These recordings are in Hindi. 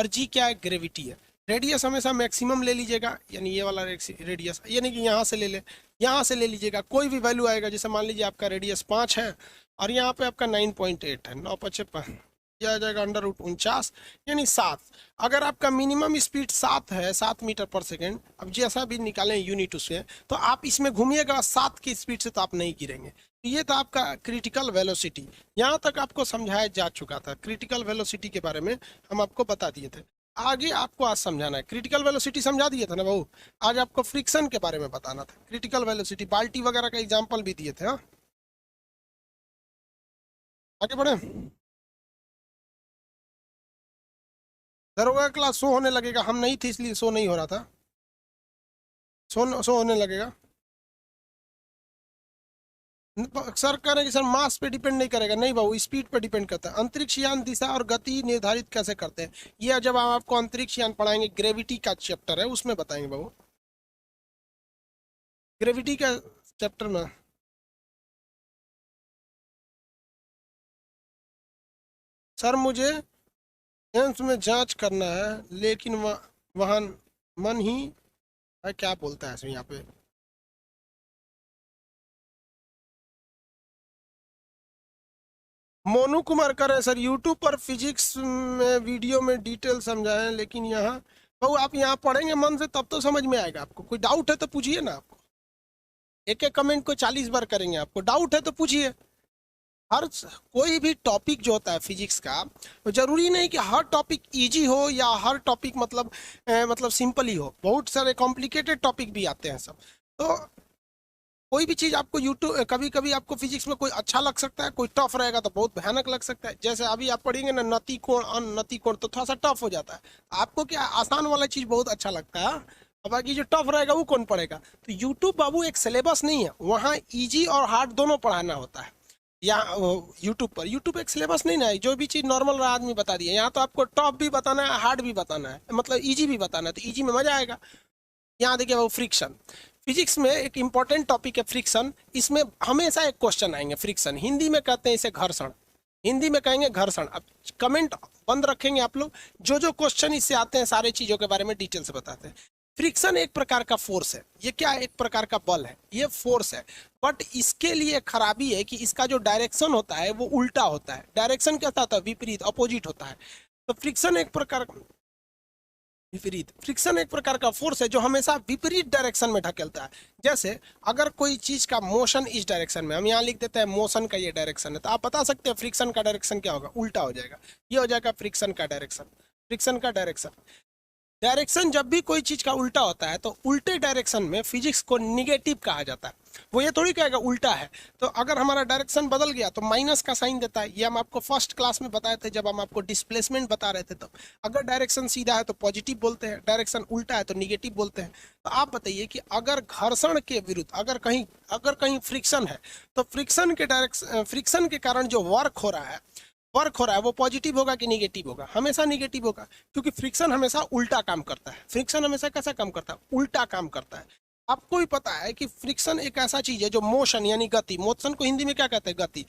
और जी क्या है, ग्रेविटी है। रेडियस हमेशा मैक्सिमम ले लीजिएगा, यानी ये वाला रेडियस, यानी कि यहाँ से ले ले, यहाँ से ले लीजिएगा, कोई भी वैल्यू आएगा। जैसे मान लीजिए आपका रेडियस 5 है और यहाँ पे आपका 9.8 है, 9×5 यह आ जाएगा √49, यानी 7। अगर आपका मिनिमम स्पीड 7 है, 7 मीटर पर सेकेंड, अब जैसा भी निकालें यूनिट उससे, तो आप इसमें घूमिएगा 7 की स्पीड से तो आप नहीं गिरेंगे। तो ये था आपका क्रिटिकल वेलोसिटी। यहाँ तक आपको समझाया जा चुका था, क्रिटिकल वेलोसिटी के बारे में हम आपको बता दिए थे। आगे आपको आज समझाना है, क्रिटिकल वेलोसिटी समझा दिए थे ना बहू, आज आपको फ्रिक्शन के बारे में बताना था। क्रिटिकल वेलोसिटी बाल्टी वगैरह का एग्जाम्पल भी दिए थे। हाँ, आगे बढ़े। दरोगा क्लास शो होने लगेगा, हम नहीं थे इसलिए शो नहीं हो रहा था। शो होने लगेगा। सर कह रहे हैं कि सर मास पे डिपेंड नहीं करेगा। नहीं बाबू, स्पीड पे डिपेंड करता है। अंतरिक्ष यान दिशा और गति निर्धारित कैसे करते हैं, ये जब हम आपको अंतरिक्ष यान पढ़ाएंगे, ग्रेविटी का चैप्टर है उसमें बताएंगे बाबू, ग्रेविटी का चैप्टर में। सर मुझे एम्स में जांच करना है, लेकिन वहाँ मन ही क्या बोलता है यहाँ पे। मोनू कुमार कर रहे हैं सर, यूट्यूब पर फिजिक्स में वीडियो में डिटेल समझाएं, लेकिन यहाँ बहू आप यहाँ पढ़ेंगे मन से तब तो समझ में आएगा। आपको कोई डाउट है तो पूछिए ना। आपको एक एक कमेंट को 40 बार करेंगे, आपको डाउट है तो पूछिए। हर कोई भी टॉपिक जो होता है फिजिक्स का, तो जरूरी नहीं कि हर टॉपिक इजी हो या हर टॉपिक मतलब सिंपल ही हो। बहुत सारे कॉम्प्लिकेटेड टॉपिक भी आते हैं सब। तो कोई भी चीज़ आपको यूट्यूब, कभी कभी आपको फिजिक्स में कोई अच्छा लग सकता है, कोई टफ रहेगा तो बहुत भयानक लग सकता है। जैसे अभी आप पढ़ेंगे ना नति कोण अननति कोण, तो थोड़ा सा टफ हो जाता है। आपको क्या आसान वाला चीज़ बहुत अच्छा लगता है, अब बाकी जो टफ रहेगा वो कौन पढ़ेगा। तो यूट्यूब बाबू एक सिलेबस नहीं है, वहाँ इजी और हार्ड दोनों पढ़ाना होता है। या यूट्यूब एक सिलेबस नहीं ना है, जो भी चीज़ नॉर्मल आदमी बता दिया। यहाँ तो आपको टफ भी बताना है, हार्ड भी बताना है, मतलब इजी भी बताना है, तो इजी में मजा आएगा। यहाँ देखिए वो फ्रिक्शन, फिजिक्स में एक इंपॉर्टेंट टॉपिक है फ्रिक्शन। इसमें हमेशा एक क्वेश्चन आएंगे फ्रिक्शन, हिंदी में कहते हैं इसे घर्षण, हिंदी में कहेंगे घर्षण। अब कमेंट बंद रखेंगे आप लोग, जो जो क्वेश्चन इससे आते हैं सारे चीज़ों के बारे में डिटेल से बताते हैं। फ्रिक्शन एक प्रकार का फोर्स है, ये क्या है, एक प्रकार का बल है, ये फोर्स है। बट इसके लिए खराबी है कि इसका जो डायरेक्शन होता है वो उल्टा होता है। डायरेक्शन क्या होता है, विपरीत, अपोजिट होता है। तो फ्रिक्शन एक प्रकार, विपरीत, फ्रिक्शन एक प्रकार का फोर्स है जो हमेशा विपरीत डायरेक्शन में ढकेलता है। जैसे अगर कोई चीज का मोशन इस डायरेक्शन में, हम यहाँ लिख देते हैं मोशन का ये डायरेक्शन है, तो आप बता सकते हैं फ्रिक्शन का डायरेक्शन क्या होगा, उल्टा हो जाएगा। ये हो जाएगा फ्रिक्शन का डायरेक्शन। फ्रिक्शन का डायरेक्शन, डायरेक्शन जब भी कोई चीज का उल्टा होता है तो उल्टे डायरेक्शन में फिजिक्स को निगेटिव कहा जाता है। वो ये थोड़ी कहेगा उल्टा है। तो अगर हमारा डायरेक्शन बदल गया तो माइनस का साइन देता है। ये हम आपको फर्स्ट क्लास में बताए थे जब हम आपको डिस्प्लेसमेंट बता रहे थे। तो अगर डायरेक्शन सीधा है तो पॉजिटिव बोलते हैं, डायरेक्शन उल्टा है तो निगेटिव बोलते हैं। तो आप बताइए कि अगर घर्षण के विरुद्ध अगर कहीं फ्रिक्शन है, तो फ्रिक्शन के कारण जो वर्क हो रहा है वो पॉजिटिव होगा कि निगेटिव होगा, हमेशा निगेटिव होगा। क्योंकि फ्रिक्शन हमेशा उल्टा काम करता है। फ्रिक्शन हमेशा कैसा काम करता है, उल्टा काम करता है। आपको भी पता है कि फ्रिक्शन एक ऐसा चीज है जो मोशन यानी गति, मोशन को हिंदी में क्या कहते हैं, गति,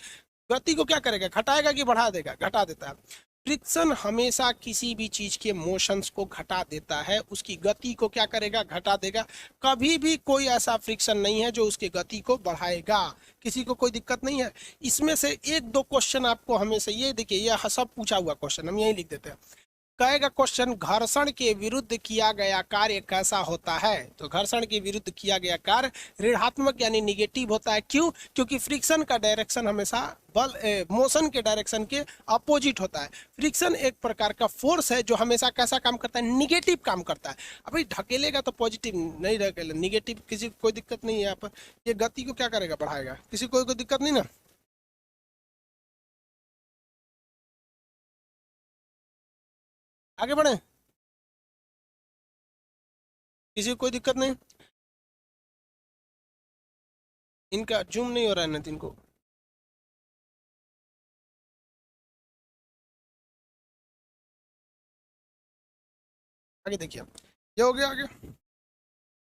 गति को क्या करेगा, घटाएगा कि बढ़ा देगा, घटा देता है। फ्रिक्शन हमेशा किसी भी चीज के मोशंस को घटा देता है, उसकी गति को क्या करेगा, घटा देगा। कभी भी कोई ऐसा फ्रिक्शन नहीं है जो उसकी गति को बढ़ाएगा। किसी को कोई दिक्कत नहीं है। इसमें से एक दो क्वेश्चन आपको हमेशा, ये देखिए ये सब पूछा हुआ क्वेश्चन, हम यही लिख देते हैं। कहेगा क्वेश्चन, घर्षण के विरुद्ध किया गया कार्य कैसा होता है। तो घर्षण के विरुद्ध किया गया कार्य ऋणात्मक यानी निगेटिव होता है। क्यों, क्योंकि फ्रिक्शन का डायरेक्शन हमेशा मोशन के डायरेक्शन के अपोजिट होता है। फ्रिक्शन एक प्रकार का फोर्स है जो हमेशा कैसा काम करता है, निगेटिव काम करता है। अभी ढकेलेगा तो पॉजिटिव नहीं ढकेले, निगेटिव, किसी को कोई दिक्कत नहीं है। यहाँ पर ये गति को क्या करेगा, बढ़ाएगा, किसी को कोई दिक्कत नहीं ना। आगे बढ़े, किसी को कोई दिक्कत नहीं। इनका जूम नहीं हो रहा है नितिन को। आगे देखिए, ये हो गया आगे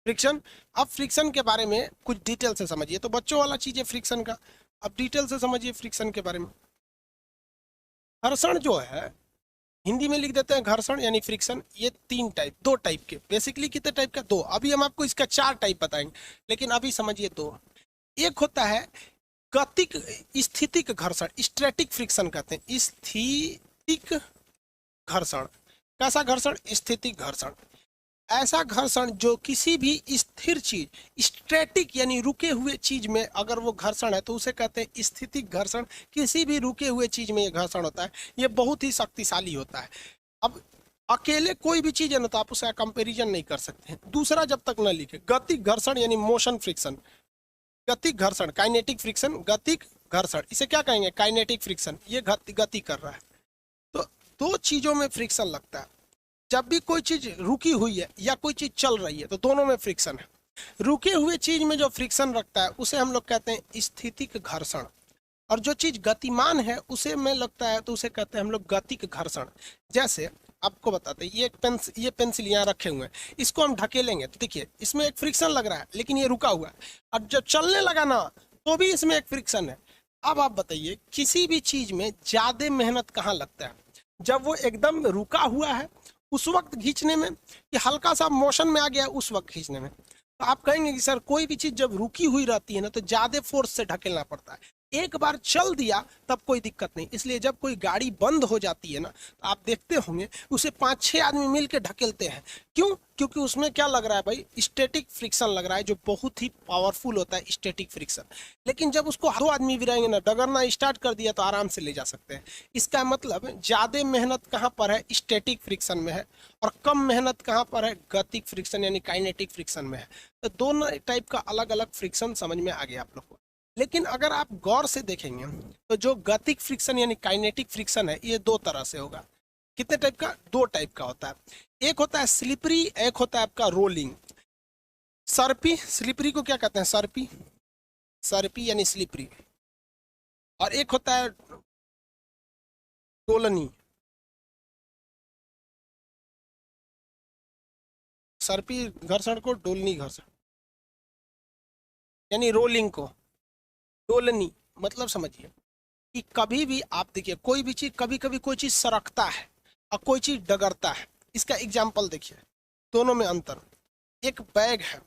फ्रिक्शन। अब फ्रिक्शन के बारे में कुछ डिटेल से समझिए। तो बच्चों वाला चीज है फ्रिक्शन का, अब डिटेल से समझिए फ्रिक्शन के बारे में। घर्षण जो है, हिंदी में लिख देते हैं घर्षण यानी फ्रिक्शन। ये तीन टाइप, दो टाइप के, बेसिकली कितने टाइप का, दो। अभी हम आपको इसका चार टाइप बताएंगे, लेकिन अभी समझिए दो। एक होता है गतिक स्थितिक घर्षण, स्टैटिक फ्रिक्शन कहते हैं। स्थितिक घर्षण, कैसा घर्षण? स्थितिक घर्षण। ऐसा घर्षण जो किसी भी स्थिर चीज, स्टैटिक यानी रुके हुए चीज में अगर वो घर्षण है तो उसे कहते हैं स्थितिक घर्षण। किसी भी रुके हुए चीज में ये घर्षण होता है, ये बहुत ही शक्तिशाली होता है। अब अकेले कोई भी चीज है ना तो आप उसका कंपैरिजन नहीं कर सकते हैं। दूसरा जब तक न लिखे, गतिक घर्षण यानी मोशन फ्रिक्शन। गतिक घर्षण, काइनेटिक फ्रिक्शन, गतिक घर्षण, इसे क्या कहेंगे? Kinetic friction. ये गति कर रहा है। तो दो चीजों में फ्रिक्शन लगता है। जब भी कोई चीज रुकी हुई है या कोई चीज चल रही है तो दोनों में फ्रिक्शन है। रुके हुए चीज में जो फ्रिक्शन रखता है उसे हम लोग कहते हैं स्थितिक घर्षण, और जो चीज गतिमान है उसे में लगता है तो उसे कहते हैं हम लोग गतिक घर्षण। जैसे आपको बताते हैं, ये पेंसिल यहाँ रखे हुए हैं, इसको हम ढकेलेंगे तो देखिए इसमें एक फ्रिक्शन लग रहा है, लेकिन ये रुका हुआ है। और जब चलने लगा ना तो भी इसमें एक फ्रिक्शन है। अब आप बताइए किसी भी चीज में ज्यादा मेहनत कहाँ लगता है? जब वो एकदम रुका हुआ है उस वक्त खींचने में, कि हल्का सा मोशन में आ गया उस वक्त खींचने में? तो आप कहेंगे कि सर कोई भी चीज जब रुकी हुई रहती है ना तो ज्यादा फोर्स से ढकेलना पड़ता है। एक बार चल दिया तब कोई दिक्कत नहीं। इसलिए जब कोई गाड़ी बंद हो जाती है ना तो आप देखते होंगे उसे 5-6 आदमी मिलकर ढकेलते हैं। क्यों? क्योंकि उसमें क्या लग रहा है भाई? स्टैटिक फ्रिक्शन लग रहा है, जो बहुत ही पावरफुल होता है स्टैटिक फ्रिक्शन। लेकिन जब उसको 2 आदमी भी रहेंगे ना, डगरना स्टार्ट कर दिया तो आराम से ले जा सकते हैं। इसका मतलब ज्यादा मेहनत कहाँ पर है? स्टैटिक फ्रिक्शन में है, और कम मेहनत कहाँ पर है? गतिक फ्रिक्शन यानी काइनेटिक फ्रिक्शन में है। तो दोनों टाइप का अलग अलग फ्रिक्शन समझ में आ गया आप लोग को। लेकिन अगर आप गौर से देखेंगे तो जो गतिक फ्रिक्शन यानी काइनेटिक फ्रिक्शन है ये दो तरह से होगा। कितने टाइप का? दो टाइप का होता है। एक होता है स्लिपरी, एक होता है आपका रोलिंग। सर्पी, स्लिपरी को क्या कहते हैं? सर्पी, सर्पी यानी स्लिपरी। और एक होता है डोलनी। सर्पी घर्षण को डोलनी घर्षण यानी रोलिंग को डोलनी। मतलब समझिए कि कभी भी आप देखिए कोई भी चीज, कभी कभी कोई चीज सरकता है और कोई चीज डगरता है। इसका एग्जाम्पल देखिए, दोनों में अंतर। एक बैग है,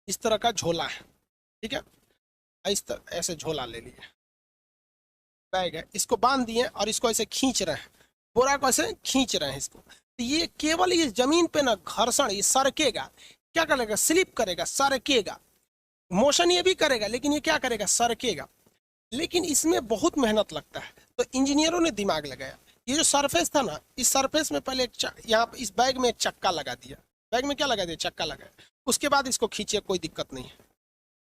इस तरह का झोला है, ठीक है, इस तरह ऐसे झोला ले लिए, बैग है, इसको बांध दिए और इसको ऐसे खींच रहे हैं, बोरा को ऐसे खींच रहे हैं इसको। तो ये केवल ये जमीन पे ना घर्षण, ये सरकेगा। क्या करेगा? स्लिप करेगा, सरकेगा। मोशन ये भी करेगा लेकिन ये क्या करेगा? सरकेगा। लेकिन इसमें बहुत मेहनत लगता है। तो इंजीनियरों ने दिमाग लगाया, ये जो सरफेस था ना, इस सरफेस में पहले यहाँ इस बैग में एक चक्का लगा दिया। बैग में क्या लगा दिया? चक्का लगाया। उसके बाद इसको खींचिए, कोई दिक्कत नहीं है।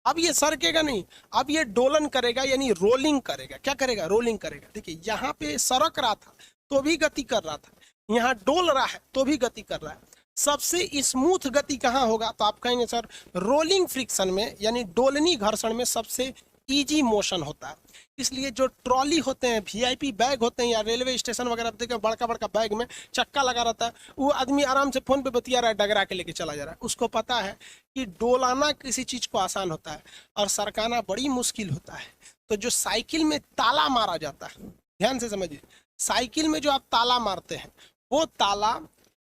अब ये सरकेगा नहीं, अब ये डोलन करेगा यानी रोलिंग करेगा। क्या करेगा? रोलिंग करेगा। देखिए यहाँ पे सरक रहा था तो भी गति कर रहा था, यहाँ डोल रहा है तो भी गति कर रहा है। सबसे स्मूथ गति कहाँ होगा? तो आप कहेंगे सर रोलिंग फ्रिक्शन में यानी डोलनी घर्षण में सबसे इजी मोशन होता है। इसलिए जो ट्रॉली होते हैं, वीआईपी बैग होते हैं, या रेलवे स्टेशन वगैरह देखें बड़का बड़का बैग में चक्का लगा रहता है, वो आदमी आराम से फोन पे बतिया रहा है, डगरा के लेके चला जा रहा है। उसको पता है कि डोलाना किसी चीज को आसान होता है और सरकाना बड़ी मुश्किल होता है। तो जो साइकिल में ताला मारा जाता है, ध्यान से समझिए, साइकिल में जो आप ताला मारते हैं वो ताला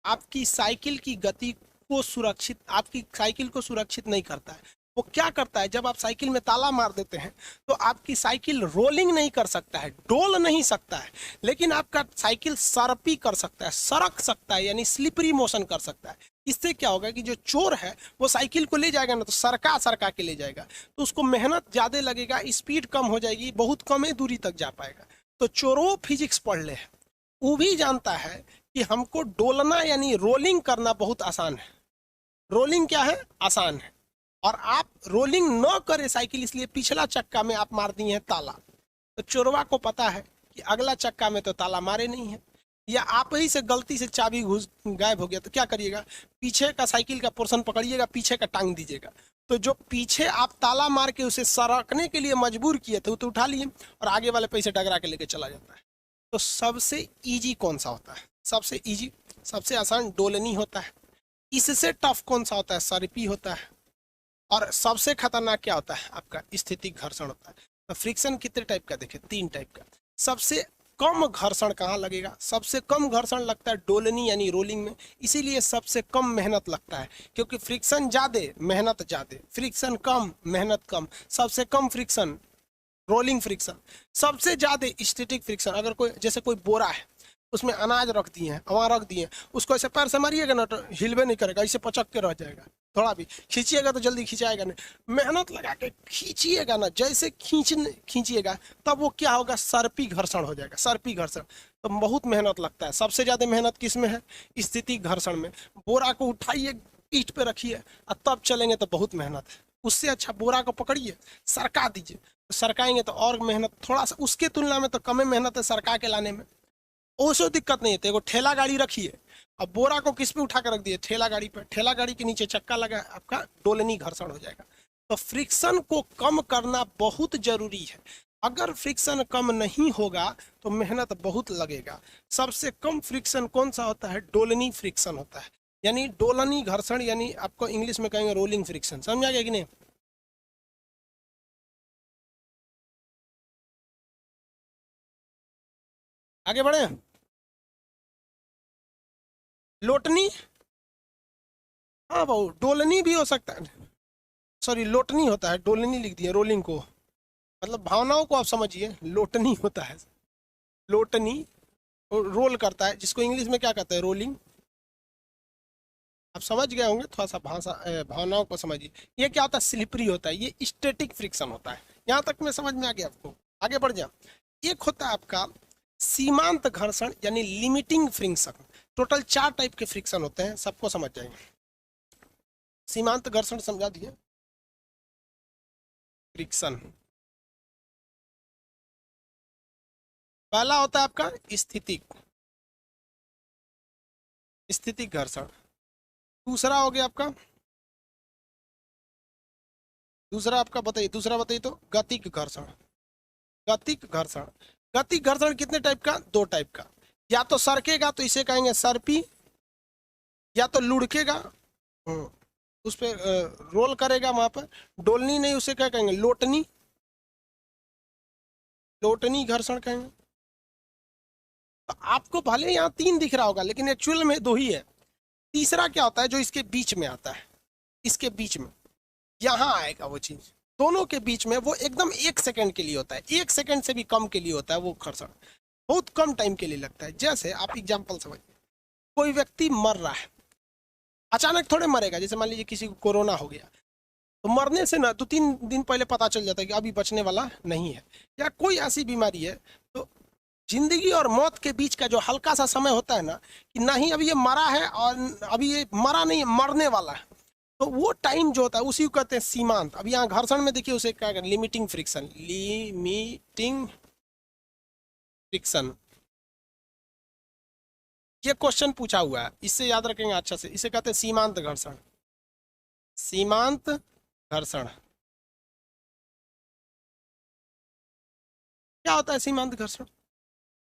आपकी साइकिल की गति को सुरक्षित, आपकी साइकिल को सुरक्षित नहीं करता है। वो क्या करता है? जब आप साइकिल में ताला मार देते हैं तो आपकी साइकिल रोलिंग नहीं कर सकता है, डोल नहीं सकता है, लेकिन आपका साइकिल सरपी कर सकता है, सरक सकता है, यानी स्लिपरी मोशन कर सकता है। इससे क्या होगा कि जो चोर है वो साइकिल को ले जाएगा ना तो सरका सरका के ले जाएगा, तो उसको मेहनत ज़्यादा लगेगा, स्पीड कम हो जाएगी, बहुत कम ही दूरी तक जा पाएगा। तो चोरों फिजिक्स पढ़ ले, वो भी जानता है कि हमको डोलना यानी रोलिंग करना बहुत आसान है। रोलिंग क्या है? आसान है। और आप रोलिंग न करें साइकिल, इसलिए पिछला चक्का में आप मार दिए हैं ताला। तो चोरवा को पता है कि अगला चक्का में तो ताला मारे नहीं है, या आप ही से गलती से चाबी घुस गायब हो गया, तो क्या करिएगा? पीछे का साइकिल का पोर्शन पकड़िएगा, पीछे का टांग दीजिएगा। तो जो पीछे आप ताला मार के उसे सरकने के लिए मजबूर किए थे वो तो उठा लिए, और आगे वाले पैसे डगरा के लेके चला जाता है। तो सबसे ईजी कौन सा होता है? सबसे ईजी, सबसे आसान डोलनी होता है। इससे टफ कौन सा होता है? सरपी होता है। और सबसे खतरनाक क्या होता है? आपका स्थितिक घर्षण होता है। तो फ्रिक्शन कितने टाइप का देखें? 3 टाइप का। सबसे कम घर्षण कहाँ लगेगा? सबसे कम घर्षण लगता है डोलनी यानी रोलिंग में, इसीलिए सबसे कम मेहनत लगता है, क्योंकि फ्रिक्शन ज्यादा मेहनत ज्यादा, फ्रिक्शन कम मेहनत कम, सबसे कम फ्रिक्शन रोलिंग फ्रिक्शन, सबसे ज्यादा स्टैटिक फ्रिक्शन। अगर कोई जैसे कोई बोरा है उसमें अनाज रख दिए हैं, वहाँ रख दिए, उसको ऐसे पैर से मारिएगा ना तो हिलवे नहीं करेगा, इसे पचक के रह जाएगा, थोड़ा भी खींचिएगा तो जल्दी खिंचाएगा नहीं। मेहनत लगा के खींचिएगा ना, जैसे खींचिएगा तब वो क्या होगा, सर्पी घर्षण हो जाएगा, सर्पी घर्षण। तो बहुत मेहनत लगता है। सबसे ज्यादा मेहनत किस में है? स्थिति घर्षण में। बोरा को उठाइए, ईंट पे रखिए और तब चलेंगे तो बहुत मेहनत है। उससे अच्छा बोरा को पकड़िए, सरका दीजिए, सरकाएंगे तो और मेहनत, थोड़ा सा उसके तुलना में तो कम मेहनत है सरका के लाने में, उससे दिक्कत नहीं है। तो ठेला गाड़ी रखिए, अब बोरा को किस पे उठा कर रख दिए? ठेला गाड़ी पे, ठेला गाड़ी के नीचे चक्का लगा, आपका डोलनी घर्षण हो जाएगा। तो फ्रिक्शन को कम करना बहुत जरूरी है। अगर फ्रिक्शन कम नहीं होगा तो मेहनत बहुत लगेगा। सबसे कम फ्रिक्शन कौन सा होता है? डोलनी फ्रिक्शन होता है, यानी डोलनी घर्षण, यानी आपको इंग्लिश में कहेंगे रोलिंग फ्रिक्शन। समझा गया कि नहीं? आगे बढ़े। लोटनी, हाँ भाऊ, डोलनी भी हो सकता है, सॉरी लोटनी होता है, डोलनी लिख दिया रोलिंग को, मतलब भावनाओं को आप समझिए, लोटनी होता है। लोटनी रोल करता है, जिसको इंग्लिश में क्या कहते हैं? रोलिंग। आप समझ गए होंगे, थोड़ा सा भावनाओं को समझिए। ये क्या होता है? स्लिपरी होता है, ये स्टैटिक फ्रिक्शन होता है। यहाँ तक में समझ में आ गया आपको? आगे बढ़ जाओ। एक होता है आपका सीमांत घर्षण यानी लिमिटिंग फ्रिक्शन। टोटल 4 टाइप के फ्रिक्शन होते हैं, सबको समझ जाएंगे। सीमांत घर्षण समझा दिए, फ्रिक्शन। पहला होता है आपका स्थितिक, स्थितिक घर्षण। दूसरा हो गया आपका, दूसरा आपका बताइए, दूसरा बताइए तो गतिक घर्षण। गतिक घर्षण, गतिक घर्षण कितने टाइप का? 2 टाइप का। या तो सरकेगा तो इसे कहेंगे सर्पी, या तो लुढ़केगा, उस पे रोल करेगा वहां पर, डोलनी नहीं, उसे क्या कहेंगे? लोटनी, लोटनी घर्षण कहेंगे। तो आपको भले यहाँ 3 दिख रहा होगा लेकिन एक्चुअल में 2 ही है। तीसरा क्या होता है? जो इसके बीच में आता है, इसके बीच में यहाँ आएगा वो चीज, दोनों के बीच में, वो एकदम 1 सेकंड के लिए होता है, 1 सेकंड से भी कम के लिए होता है वो घर्षण, बहुत कम टाइम के लिए लगता है। जैसे आप एग्जाम्पल समझिए, कोई व्यक्ति मर रहा है, अचानक थोड़े मरेगा। जैसे मान लीजिए किसी को कोरोना हो गया, तो मरने से ना 2-3 दिन पहले पता चल जाता है कि अभी बचने वाला नहीं है। या कोई ऐसी बीमारी है, तो जिंदगी और मौत के बीच का जो हल्का सा समय होता है ना, कि नहीं अभी ये मरा है और अभी ये मरा नहीं, मरने वाला है, तो वो टाइम जो होता है उसी को कहते हैं सीमांत। अब यहाँ घर्षण में देखिए उसे क्या कहते हैं? Limiting friction, limiting friction. ये क्वेश्चन पूछा हुआ है, इससे याद रखेंगे अच्छा से, इसे कहते हैं सीमांत घर्षण। सीमांत घर्षण क्या होता है? सीमांत घर्षण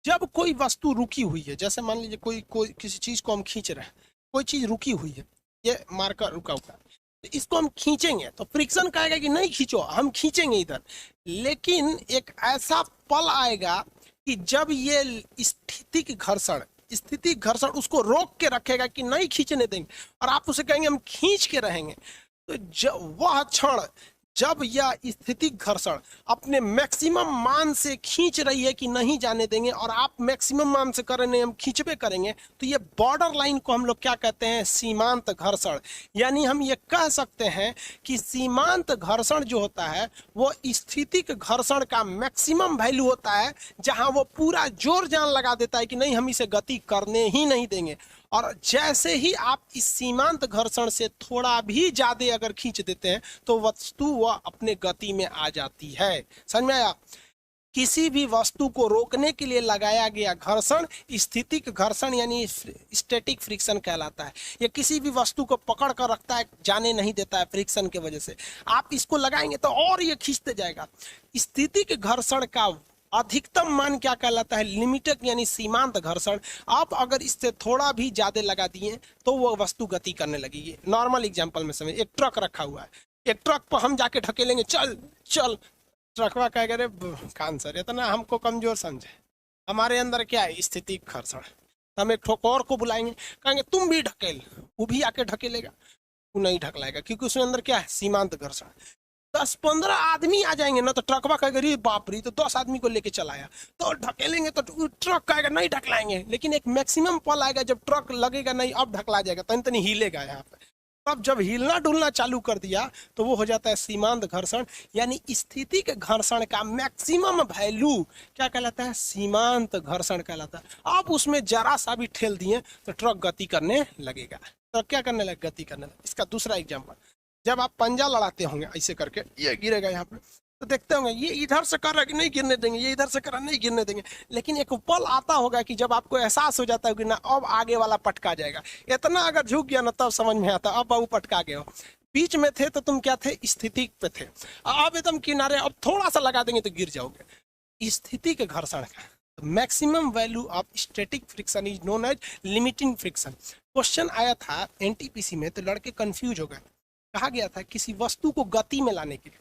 जब कोई वस्तु रुकी हुई है, जैसे मान लीजिए कोई कोई किसी चीज को हम खींच रहे हैं, कोई चीज रुकी हुई है, ये मार्कर रुका हुआ है, तो इसको हम खींचेंगे तो फ्रिक्शन कहेगा कि नहीं खींचो, हम खींचेंगे इधर। लेकिन एक ऐसा पल आएगा कि जब ये स्थितिक घर्षण, स्थितिक घर्षण उसको रोक के रखेगा कि नहीं खींचने देंगे, और आप उसे कहेंगे हम खींच के रहेंगे। तो जब वह क्षण, जब यह स्थितिक घर्षण अपने मैक्सिमम मान से खींच रही है कि नहीं जाने देंगे, और आप मैक्सिमम मान से कर रहे हैं, हम खींचबे करेंगे, तो ये बॉर्डर लाइन को हम लोग क्या कहते हैं? सीमांत घर्षण। यानी हम ये कह सकते हैं कि सीमांत घर्षण जो होता है वो स्थितिक घर्षण का मैक्सिमम वैल्यू होता है, जहां वो पूरा जोर जान लगा देता है कि नहीं हम इसे गति करने ही नहीं देंगे। और जैसे ही आप इस सीमांत घर्षण से थोड़ा भी ज्यादा अगर खींच देते हैं तो वस्तु वह अपने गति में आ जाती है। समझ में आया? किसी भी वस्तु को रोकने के लिए लगाया गया घर्षण स्थितिक घर्षण यानी स्टैटिक फ्रिक्शन कहलाता है। ये किसी भी वस्तु को पकड़ कर रखता है, जाने नहीं देता है फ्रिक्शन के वजह से। आप इसको लगाएंगे तो और ये खींचते जाएगा। स्थितिक घर्षण का अधिकतम मान क्या कहलाता है? लिमिटेड यानी सीमांत घर्षण। आप अगर इससे थोड़ा भी ज्यादा लगा दिए तो वो वस्तु गति करने लगेगी। नॉर्मल एग्जांपल में समझ, एक ट्रक रखा हुआ है, एक ट्रक पर हम जाके ढकेलेंगे, चल चल, ट्रकवा कहेगा रे कान सर इतना हमको कमजोर समझे, हमारे अंदर क्या है, स्थितिक घर्षण। हम एक ठोक और को बुलाएंगे, कहेंगे तुम भी ढकेल, वो भी आके ढकेलेगा, वो नहीं ढकलाएगा, क्योंकि उसके अंदर क्या है, सीमांत घर्षण। 10-15 आदमी आ जाएंगे ना तो ट्रकवा कहेगा रे बाप रे, तो 10 आदमी को लेके चलाया, तो ढकेलेंगे तो ट्रक कहेगा नहीं ढकलाएंगे। लेकिन एक मैक्सिमम पल आएगा जब ट्रक लगेगा नहीं, अब ढकला जाएगा, तनी तनी हिलेगा यहाँ पे। अब जब हिलना डुलना चालू कर दिया तो वो हो जाता है सीमांत घर्षण, यानी स्थिति के घर्षण का मैक्सिमम वैल्यू क्या कहलाता है, सीमांत घर्षण कहलाता है। आप उसमें जरा सा भी ठेल दिए तो ट्रक गति करने लगेगा, तो क्या करने लगे, गति करने लगे। इसका दूसरा एग्जाम्पल, जब आप पंजा लड़ाते होंगे ऐसे करके, ये गिरेगा यहाँ पे, तो देखते होंगे ये इधर से कर रहा है कि नहीं गिरने देंगे, ये इधर से कर रहा नहीं गिरने देंगे। लेकिन एक पल आता होगा कि जब आपको एहसास हो जाता है कि ना अब आगे वाला पटका जाएगा, इतना अगर झुक गया ना तब समझ में आता अब बाबू पटका गए हो। बीच में थे तो तुम क्या थे, स्थिति पे थे, अब एकदम किनारे, अब थोड़ा सा लगा देंगे तो गिर जाओगे। स्थिति के घर्षण का maximum value of static friction is known as limiting friction. Question आया था एनटीपीसी में तो लड़के कंफ्यूज हो गए। कहा गया था किसी वस्तु को गति में लाने के लिए,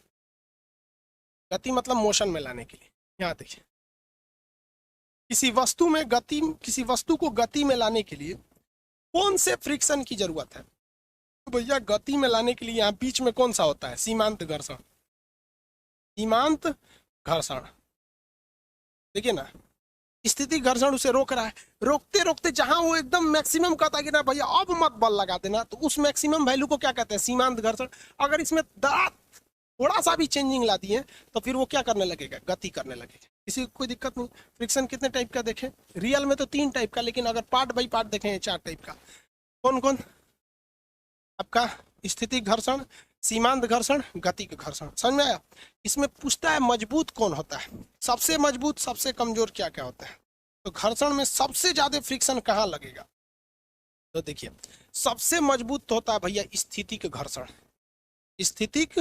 गति मतलब मोशन में लाने के लिए, यहाँ देखिए, किसी वस्तु में गति, किसी वस्तु को गति में लाने के लिए कौन से फ्रिक्शन की जरूरत है। तो भैया गति में लाने के लिए यहाँ बीच में कौन सा होता है, सीमांत घर्षण। सीमांत घर्षण देखिए ना, स्थिति घर्षण उसे रोक रहा है, रोकते रोकते जहां वो एकदम मैक्सिमम कहता है कि ना भैया अब मत बल लगा देना, तो उस मैक्सिमम वैल्यू को क्या कहते हैं, सीमांत घर्षण। अगर इसमें थोड़ा सा भी चेंजिंग ला दिए तो फिर वो क्या करने लगेगा, गति करने लगेगा। किसी को कोई दिक्कत नहीं। फ्रिक्शन कितने टाइप का देखें, रियल में तो 3 टाइप का, लेकिन अगर पार्ट बाई पार्ट देखें 4 टाइप का। कौन कौन, आपका स्थिति घर्षण, सीमांत घर्षण, गति का घर्षण, समझ में आया। इसमें पूछता है मजबूत कौन होता है, सबसे मजबूत सबसे कमजोर क्या क्या होता है। तो घर्षण में सबसे ज्यादा फ्रिक्शन कहाँ लगेगा, तो देखिए सबसे मजबूत होता है भैया स्थितिक घर्षण। स्थितिक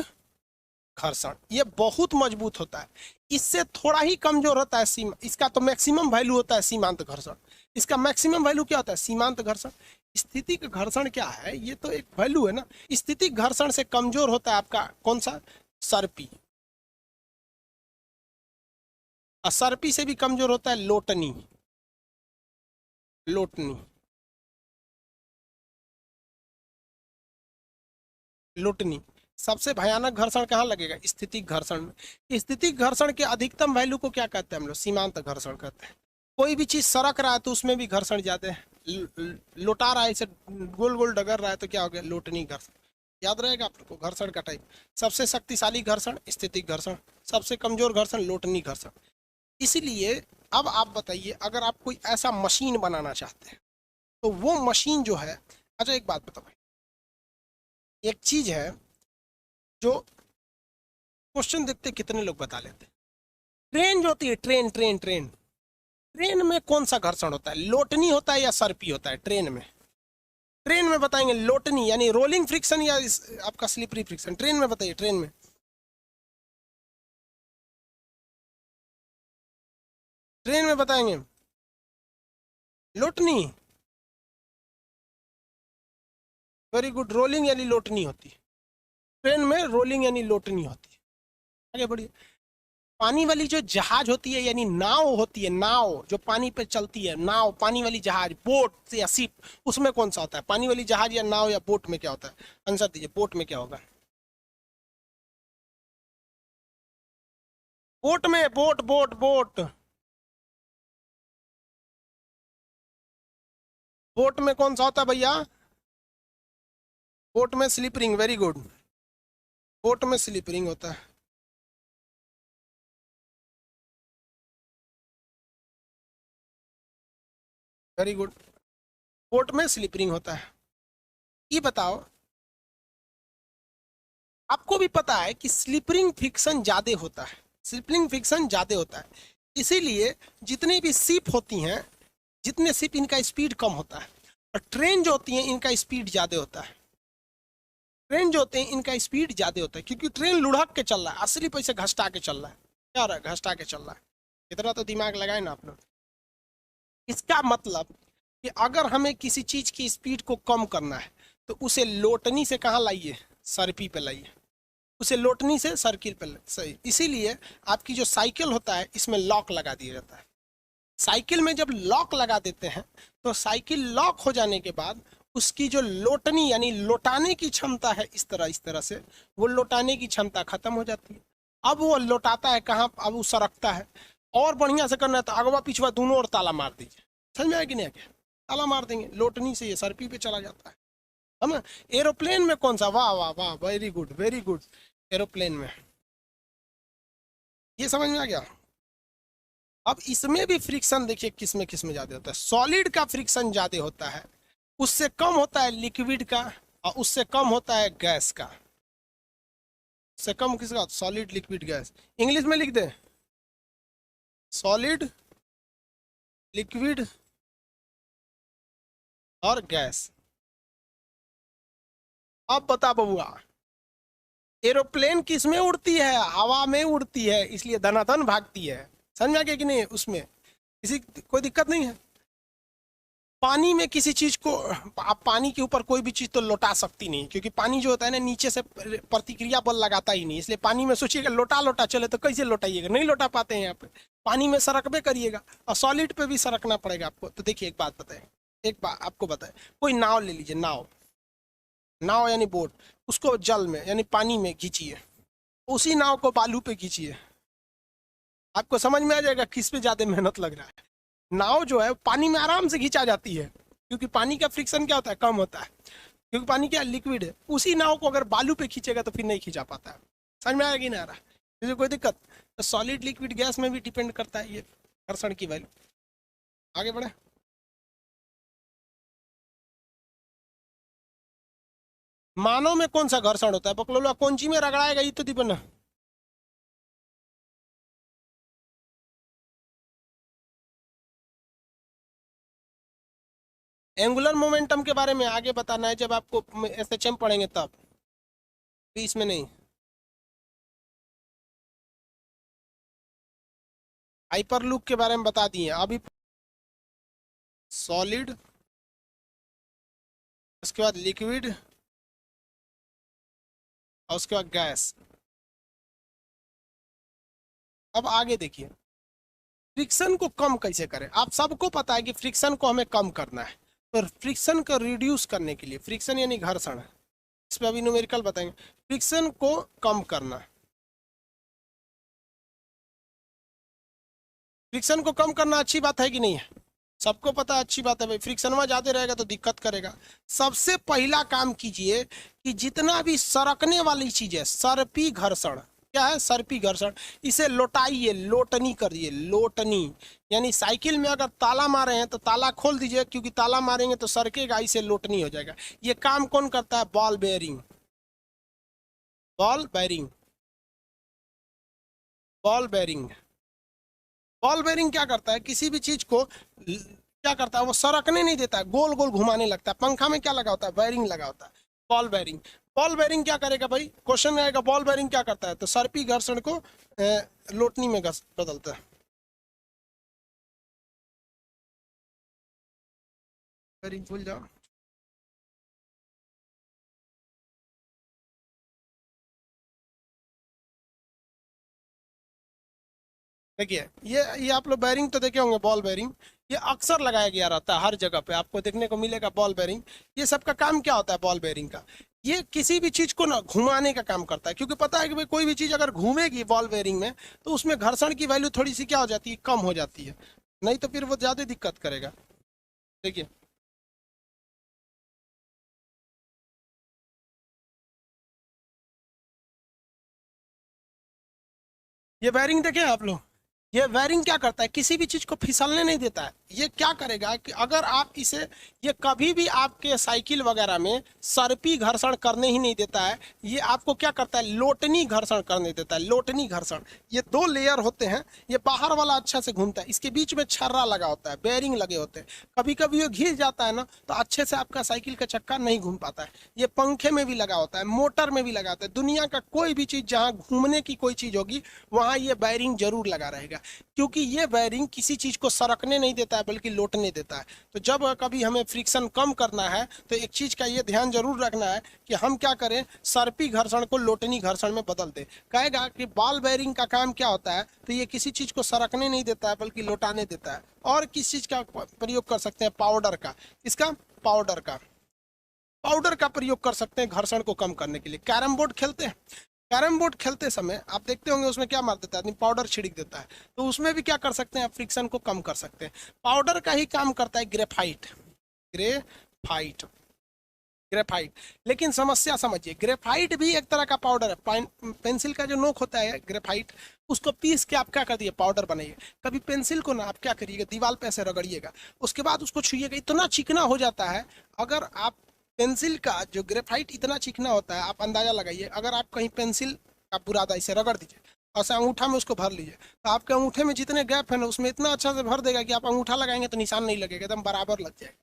घर्षण ये बहुत मजबूत होता है, इससे थोड़ा ही कमजोर होता है इसका तो मैक्सिमम वैल्यू होता है सीमांत घर्षण। इसका मैक्सिमम वैल्यू क्या होता है, सीमांत घर्षण। स्थितिक घर्षण क्या है, ये तो एक वैल्यू है ना। स्थितिक घर्षण से कमजोर होता है आपका कौन सा, सर्पी। और सर्पी से भी कमजोर होता है लोटनी। लोटनी, लोटनी सबसे भयानक घर्षण कहाँ लगेगा, स्थितिक घर्षण में। स्थितिक घर्षण के अधिकतम वैल्यू को क्या कहते हैं हम लोग, सीमांत घर्षण कहते हैं। कोई भी चीज सरक रहा है तो उसमें भी घर्षण जाते हैं, लोटा रहा है इसे गोल गोल डगर रहा है तो क्या हो गया, लोटनी घर्षण। याद रहेगा आप लोग को घर्षण का टाइप। सबसे शक्तिशाली घर्षण स्थितिक घर्षण, सबसे कमजोर घर्षण लोटनी घर्षण। इसीलिए अब आप बताइए, अगर आप कोई ऐसा मशीन बनाना चाहते हैं तो वो मशीन जो है, अच्छा एक बात बताओ, एक चीज है जो क्वेश्चन देखते कितने लोग बता लेते हैं, ट्रेन जो होती है, ट्रेन ट्रेन ट्रेन ट्रेन में कौन सा घर्षण होता है, लोटनी होता है या सर्पी होता है ट्रेन में। ट्रेन में बताएंगे लोटनी यानी रोलिंग फ्रिक्शन या आपका स्लिपरी फ्रिक्शन। ट्रेन में बताइए, ट्रेन में ट्रेन में बताएंगे लोटनी। वेरी गुड, रोलिंग यानी लोटनी होती है ट्रेन में, रोलिंग यानी लोटनी होती है। आगे बढ़िए। पानी वाली जो जहाज होती है यानी नाव होती है, नाव जो पानी पे चलती है, नाव पानी वाली जहाज, बोट या शिप, उसमें कौन सा होता है, पानी वाली जहाज या नाव या बोट में क्या होता है, आंसर दीजिए, बोट में क्या होगा, बोट में, बोट बोट बोट बोट में कौन सा होता है भैया, बोट में slip ring. Very good, boat में स्लिप रिंग होता है। वेरी गुड, बोट में स्लिप रिंग होता है। ये बताओ, आपको भी पता है कि स्लिपरिंग फ्रिक्शन ज्यादा होता है, स्लिपरिंग फ्रिक्शन ज्यादा होता है, इसीलिए जितनी भी शिप होती हैं, जितने शिप इनका स्पीड कम होता है, और ट्रेन जो होती है इनका स्पीड ज्यादा होता है। ट्रेन जो होते हैं इनका स्पीड ज्यादा होता है क्योंकि ट्रेन लुढ़क के चल रहा है, असली पैसे घसटा के चल रहा है, क्या हो रहा है, घसटा के चल रहा है। इतना तो दिमाग लगाए ना आप लोग। इसका मतलब कि अगर हमें किसी चीज की स्पीड को कम करना है तो उसे लोटनी से कहाँ लाइए, सर्पी पे लाइए, उसे लोटनी से सर्किल पे सही। इसीलिए आपकी जो साइकिल होता है इसमें लॉक लगा दिया जाता है, साइकिल में जब लॉक लगा देते हैं तो साइकिल लॉक हो जाने के बाद उसकी जो लोटनी यानी लौटाने की क्षमता है, इस तरह से वो लौटाने की क्षमता खत्म हो जाती है। अब वो लौटाता है कहाँ, अब वो सरकता है। और बढ़िया से करना है तो अगवा पिछवा दोनों ओर ताला मार दीजिए। समझ में आया कि नहीं? क्या ताला मार देंगे, लोटनी से ये सरपी पे चला जाता है। हम एरोप्लेन में कौन सा, वाह वाह वाह, very good very good. Aeroplane में ये समझ में आ गया। अब इसमें भी फ्रिक्शन देखिए किस में ज्यादा होता है। सॉलिड का फ्रिक्शन ज्यादा होता है, उससे कम होता है लिक्विड का, और उससे कम होता है गैस का। से कम किसका? Solid, liquid, gas. इंग्लिश में लिख दे, सॉलिड, लिक्विड और गैस। अब बता बबुआ, एरोप्लेन किस में उड़ती है? हवा में उड़ती है, इसलिए धनाधन भागती है। समझ में आ गया कि नहीं? उसमें किसी कोई दिक्कत नहीं है। पानी में किसी चीज को आप पानी के ऊपर कोई भी चीज तो लौटा सकती नहीं, क्योंकि पानी जो होता है ना नीचे से प्रतिक्रिया बल लगाता ही नहीं। इसलिए पानी में सोचिएगा लोटा चले तो कैसे लौटाइएगा? नहीं लौटा पाते हैं यहाँ पे। पानी में सरकबे करिएगा, और सॉलिड पे भी सरकना पड़ेगा आपको। तो देखिए एक बात बताए, एक बात आपको बताए, कोई नाव ले लीजिए, नाव यानी बोट, उसको जल में यानी पानी में खींचिए, उसी नाव को बालू पे खींचिए, आपको समझ में आ जाएगा किस पे ज्यादा मेहनत लग रहा है। नाव जो है पानी में आराम से खींचा जाती है, क्योंकि पानी का फ्रिक्शन क्या होता है? कम होता है, क्योंकि पानी क्या लिक्विड है। उसी नाव को अगर बालू पे खींचेगा तो फिर नहीं खींचा पाता है। समझ में आएगा कि नहीं आ रहा? इसमें कोई दिक्कत? तो सॉलिड, लिक्विड, गैस में भी डिपेंड करता है ये घर्षण की वैल्यू। आगे बढ़े। मानव में कौन सा घर्षण होता है? बकलोला कौन ची में रगड़ाएगा ये तो दीपन। एंगुलर मोमेंटम के बारे में आगे बताना है, जब आपको एसएचएम पढ़ेंगे तब, बीच में नहीं। हाइपरलूप के बारे में बता दिए अभी। सॉलिड, उसके बाद लिक्विड, और उसके बाद गैस। अब आगे देखिए फ्रिक्शन को कम कैसे करें। आप सबको पता है कि फ्रिक्शन को हमें कम करना है, तो फ्रिक्शन को रिड्यूस करने के लिए, फ्रिक्शन यानी घर्षण, इस पर अभी न्यूमेरिकल बताएंगे। फ्रिक्शन को कम करना, फ्रिक्शन को कम करना अच्छी बात है कि नहीं है? सबको पता है अच्छी बात है भाई। फ्रिक्शन में ज्यादा रहेगा तो दिक्कत करेगा। सबसे पहला काम कीजिए कि जितना भी सरकने वाली चीज है, सर्पी घर्षण, क्या है? सर्पी घर्षण, इसे लौटाइए, लोटनी करिए। लोटनी यानी साइकिल में अगर ताला मारे हैं तो ताला खोल दीजिए, क्योंकि ताला मारेंगे तो सरकेगा, इसे लोटनी हो जाएगा। ये काम कौन करता है? Ball bearing. Ball bearing, ball bearing. Ball bearing क्या करता है? किसी भी चीज को क्या करता है? वो सरकने नहीं देता है, गोल गोल घुमाने लगता है। पंखा में क्या लगा होता है? बेयरिंग लगा होता है, बॉल बेयरिंग। बॉल बेयरिंग क्या करेगा भाई? क्वेश्चन में आएगा बॉल बेयरिंग क्या करता है, तो सर्पी घर्षण को लोटनी में बदलता है। बेयरिंग भूल जाओ। देखिए ये आप लोग बेयरिंग तो देखे होंगे, बॉल बेयरिंग ये अक्सर लगाया गया रहता है, हर जगह पे आपको देखने को मिलेगा बॉल बेयरिंग। ये सब का काम क्या होता है बॉल बेयरिंग का? ये किसी भी चीज को ना घुमाने का काम करता है, क्योंकि पता है कि भाई कोई भी चीज अगर घूमेगी बॉल बेयरिंग में तो उसमें घर्षण की वैल्यू थोड़ी सी क्या हो जाती है? कम हो जाती है, नहीं तो फिर वो ज्यादा दिक्कत करेगा। देखिए ये बेयरिंग देखे आप लोग, ये वायरिंग क्या करता है? किसी भी चीज को फिसलने नहीं देता है। ये क्या करेगा कि अगर आप इसे, ये कभी भी आपके साइकिल वगैरह में सर्पी घर्षण करने ही नहीं देता है। ये आपको क्या करता है? लोटनी घर्षण करने देता है। लोटनी घर्षण, ये दो लेयर होते हैं। ये बाहर वाला अच्छा से घूमता है, इसके बीच में छर्रा लगा होता है, बेयरिंग लगे होते हैं। कभी कभी ये घिस जाता है ना, तो अच्छे से आपका साइकिल का चक्का नहीं घूम पाता है। ये पंखे में भी लगा होता है, मोटर में भी लगा होता है। दुनिया का कोई भी चीज जहाँ घूमने की कोई चीज होगी वहाँ ये बेयरिंग जरूर लगा रहेगा। जाएगा, क्योंकि ये बेयरिंग किसी चीज़ को सरकने नहीं देता है बल्कि लौटने देता है। तो जब कभी हमें फ्रिक्शन कम करना है तो एक चीज़ का ये ध्यान जरूर रखना है कि हम क्या करें, सर्पी घर्षण को लोटनी घर्षण में बदल दें। कहेगा कि बॉल बेयरिंग का काम क्या होता है, तो ये किसी चीज़ को सरकने नहीं देता है बल्कि लौटाने देता है। और किस चीज़ का प्रयोग कर सकते हैं, पाउडर का। इसका पाउडर का प्रयोग कर सकते हैं घर्षण को कम करने के लिए। कैरम बोर्ड खेलते हैं, कैरम बोर्ड खेलते समय आप देखते होंगे उसमें क्या मार देता है आदमी, पाउडर छिड़क देता है। तो उसमें भी क्या कर सकते हैं आप, फ्रिक्शन को कम कर सकते हैं। पाउडर का ही काम करता है ग्रेफाइट, ग्रेफाइट ग्रेफाइट। लेकिन समस्या समझिए, ग्रेफाइट भी एक तरह का पाउडर है। पेंसिल का जो नोक होता है ग्रेफाइट, उसको पीस के आप क्या कर दिए, पाउडर बनाइए। कभी पेंसिल को ना आप क्या करिएगा, दीवार पे ऐसे रगड़िएगा, उसके बाद उसको छुइएगा, इतना चिकना हो जाता है। अगर आप पेंसिल का जो ग्रेफाइट इतना चिकना होता है, आप अंदाजा लगाइए, अगर आप कहीं पेंसिल का बुरादा इसे रगड़ दीजिए और से अंगूठा में उसको भर लीजिए, तो आपके अंगूठे में जितने गैप है ना उसमें इतना अच्छा से भर देगा कि आप अंगूठा लगाएंगे तो निशान नहीं लगेगा, एकदम बराबर लग जाएगा।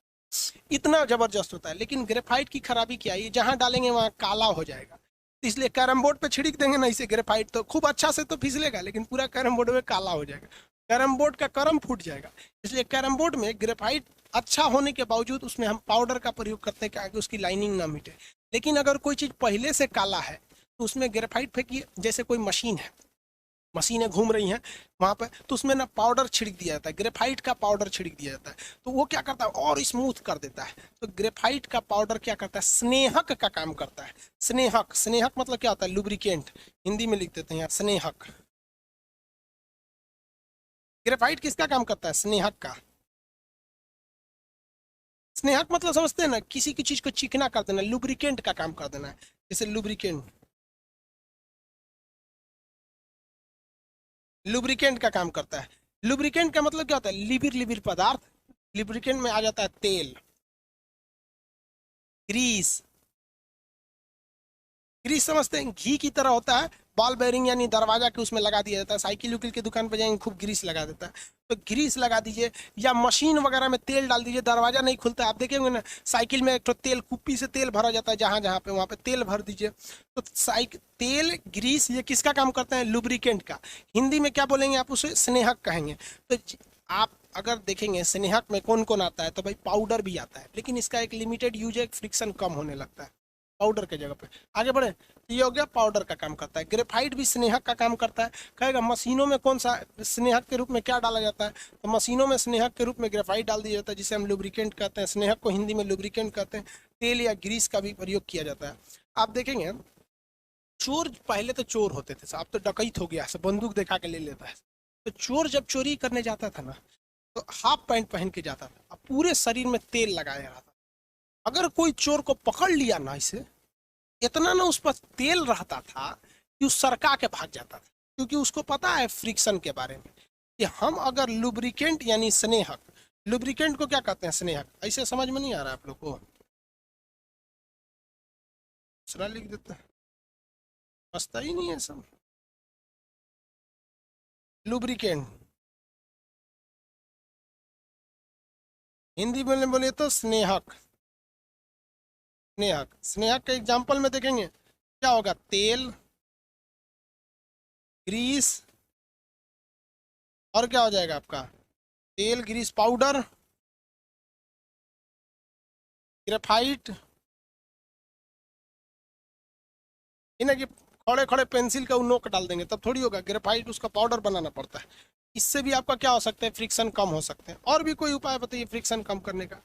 इतना जबरदस्त होता है। लेकिन ग्रेफाइट की खराबी क्या है, जहां डालेंगे वहां काला हो जाएगा। इसलिए कैरम बोर्ड पे छिड़क देंगे ना इसे ग्रेफाइट, तो खूब अच्छा से तो फिसलेगा लेकिन पूरा कैरम बोर्ड में काला हो जाएगा, कैरम बोर्ड का करम फूट जाएगा। इसलिए कैरम बोर्ड में ग्रेफाइट अच्छा होने के बावजूद उसमें हम पाउडर का प्रयोग करते हैं कि आगे उसकी लाइनिंग ना मिटे। लेकिन अगर कोई चीज़ पहले से काला है तो उसमें ग्रेफाइट फेंकिए। जैसे कोई मशीन है, मशीनें घूम रही हैं वहाँ पर, तो उसमें ना पाउडर छिड़क दिया जाता है, ग्रेफाइट का पाउडर छिड़क दिया जाता है। तो वो क्या करता है, और स्मूथ कर देता है। तो ग्रेफाइट का पाउडर क्या करता है, स्नेहक का काम करता है। स्नेहक, स्नेहक मतलब क्या होता है, लुब्रिकेंट। हिंदी में लिख देते हैं यार, स्नेहक। ग्रेफाइट किसका काम करता है, स्नेहक का। स्नेहक मतलब समझते हैं ना, किसी की चीज को चिकना कर देना, लुब्रिकेंट का काम कर देना है। जैसे लुब्रिकेंट, लुब्रिकेंट का काम करता है। लुब्रिकेंट का मतलब क्या होता है, लिबिर लिबिर पदार्थ। लुब्रिकेंट में आ जाता है तेल, ग्रीस। ग्रीस समझते हैं, घी की तरह होता है। बॉल बेयरिंग यानी दरवाजा के उसमें लगा दिया जाता है। साइकिल उकिल की दुकान पर जाएंगे, खूब ग्रीस लगा देता है। तो ग्रीस लगा दीजिए, या मशीन वगैरह में तेल डाल दीजिए, दरवाजा नहीं खुलता। आप देखेंगे ना साइकिल में एक तो तेल, कुप्पी से तेल भरा जाता है, जहां जहां पे वहां पे तेल भर दीजिए। तो साइकिल तेल, ग्रीस, ये किसका काम करते हैं, लुब्रिकेंट का। हिंदी में क्या बोलेंगे आप, उसे स्नेहक कहेंगे। तो आप अगर देखेंगे स्नेहक में कौन कौन आता है, तो भाई पाउडर भी आता है, लेकिन इसका एक लिमिटेड यूज है, फ्रिक्शन कम होने लगता है पाउडर के जगह पे। आगे बढ़े, ये हो गया पाउडर का काम करता है। ग्रेफाइट भी स्नेहक का काम करता है। कहेगा मशीनों में कौन सा स्नेहक के रूप में क्या डाला जाता है, तो मशीनों में स्नेहक के रूप में ग्रेफाइट डाल दिया जाता है, जिसे हम लुब्रिकेंट कहते हैं। स्नेहक को हिंदी में लुब्रिकेंट कहते हैं। तेल या ग्रीस का भी प्रयोग किया जाता है। आप देखेंगे चोर, पहले तो चोर होते थे, अब तो डकैत हो गया, सब बंदूक दिखा के ले लेता है। तो चोर जब चोरी करने जाता था ना, तो हाफ पैंट पहन के जाता था, अब पूरे शरीर में तेल लगाया रहता। अगर कोई चोर को पकड़ लिया ना, इसे इतना ना उस पर तेल रहता था कि उस सरका के भाग जाता था, क्योंकि उसको पता है फ्रिक्शन के बारे में कि हम अगर लुब्रिकेंट यानी स्नेहक, लुब्रिकेंट को क्या कहते हैं, स्नेहक। ऐसे समझ में नहीं आ रहा है आप लोग को, दूसरा लिख देता है, बसता ही नहीं है सब। लुब्रिकेंट हिंदी में बोले तो स्नेहक। स्नेहक, स्नेहक के एग्जाम्पल में देखेंगे क्या होगा, तेल, ग्रीस, और क्या हो जाएगा आपका, तेल, ग्रीस, पाउडर, ग्रेफाइट। इन्हें कि खड़े खड़े पेंसिल का नोक डाल देंगे तब थोड़ी होगा, ग्रेफाइट उसका पाउडर बनाना पड़ता है। इससे भी आपका क्या हो सकता है, फ्रिक्शन कम हो सकते हैं। और भी कोई उपाय बताइए फ्रिक्शन कम करने का,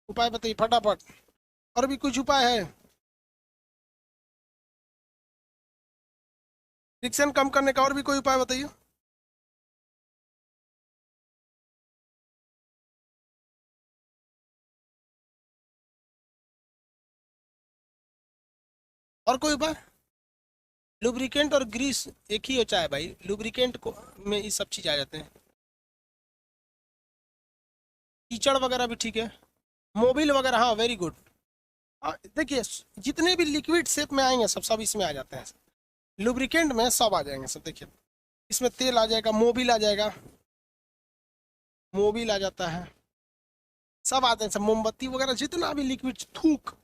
उपाय बताइए फटाफट। और भी कुछ उपाय है फ्रिक्शन कम करने का, और भी कोई उपाय बताइए। और कोई उपाय, लुब्रिकेंट और ग्रीस एक ही होता है भाई, लुब्रिकेंट को में ये सब चीज आ जाते हैं। कीचड़ वगैरह भी ठीक है, मोबिल वगैरह, हाँ वेरी गुड। देखिए जितने भी लिक्विड शेप में आएंगे सब सब इसमें आ जाते हैं। लुब्रिकेंट में सब आ जाएंगे सब। देखिए इसमें तेल आ जाएगा, मोबिल आ जाएगा, मोबिल आ जाता है, सब आते हैं सब, मोमबत्ती वगैरह जितना भी लिक्विड, थूक,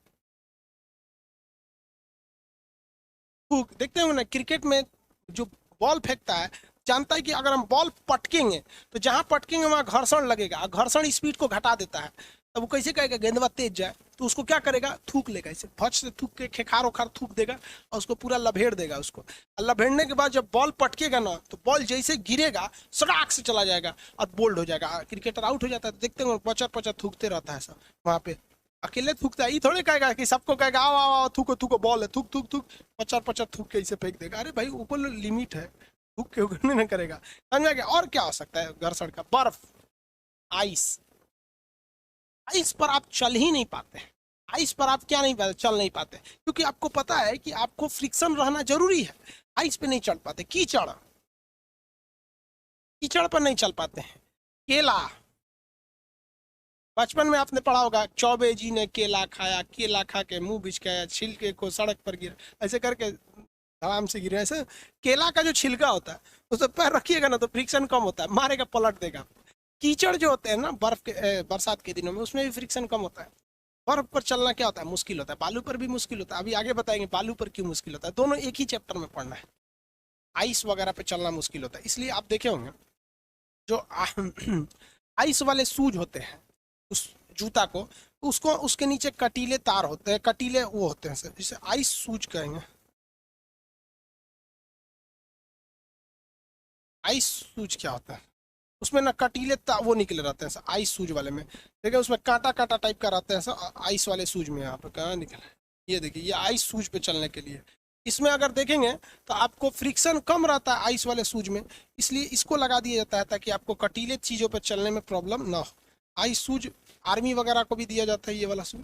थूक। देखते हो ना क्रिकेट में जो बॉल फेंकता है, जानता है कि अगर हम बॉल पटकेंगे तो जहां पटकेंगे वहां घर्षण लगेगा, घर्षण स्पीड को घटा देता है। तब वो कैसे कहेगा गेंदवा तेज जाए, तो उसको क्या करेगा, थूक लेगा, इसे फट से थूक के खेखार उखार थूक देगा और उसको पूरा लभेड़ देगा उसको। और लभेड़ने के बाद जब बॉल पटकेगा ना तो बॉल जैसे गिरेगा सड़ाक से चला जाएगा और बोल्ड हो जाएगा, क्रिकेटर आउट हो जाता है। देखते हैं पचर पचर थूकते रहता है सब वहाँ पे, अकेले थूकता है, ये थोड़े कहेगा कि सबको कहेगा आओ आओ आओ थूको थूको बॉल है, थूक थूक थूक, पचर पचर थूक के इसे फेंक देगा। अरे भाई ऊपर लिमिट है, थूक के ऊपर नहीं करेगा, समझ में गया। और क्या हो सकता है घर्षण का, बर्फ, आइस, आइस पर आप चल ही नहीं पाते, आइस पर आप क्या नहीं पाते, चल नहीं पाते, क्योंकि आपको पता है कि आपको फ्रिक्शन रहना जरूरी है। आइस पे नहीं चल पाते, कीचड़, कीचड़ पर नहीं चल पाते हैं। केला, बचपन में आपने पढ़ा होगा, चौबे जी ने केला खाया, केला खा के मुंह बिचकाया, छिलके को सड़क पर गिरा, ऐसे करके आराम से गिरे। ऐसे केला का जो छिलका होता है उस पर पैर रखिएगा ना तो फ्रिक्शन कम होता है, मारेगा पलट देगा। कीचड़ जो होते हैं ना बर्फ के बरसात के दिनों में, उसमें भी फ्रिक्शन कम होता है। बर्फ पर चलना क्या होता है, मुश्किल होता है। बालू पर भी मुश्किल होता है, अभी आगे बताएंगे बालू पर क्यों मुश्किल होता है, दोनों एक ही चैप्टर में पढ़ना है। आइस वगैरह पे चलना मुश्किल होता है, इसलिए आप देखे होंगे जो आइस वाले शूज होते हैं उस जूता को, उसको उसके नीचे कटीले तार होते हैं, कटीले वो होते हैं सर, जिसे आइस शूज कहेंगे। आइस शूज क्या होता है, उसमें ना कटीले वो निकले रहते हैं सर, आइस शूज वाले में देखिए, उसमें कांटा कांटा टाइप का रहता है सर, आइस वाले शूज में। यहाँ पे कहाँ निकले, ये देखिए, ये आइस शूज पे चलने के लिए। इसमें अगर देखेंगे तो आपको फ्रिक्शन कम रहता है आइस वाले शूज में, इसलिए इसको लगा दिया जाता है ताकि आपको कटीले चीज़ों पर चलने में प्रॉब्लम ना हो। आइस शूज आर्मी वगैरह को भी दिया जाता है ये वाला शूज।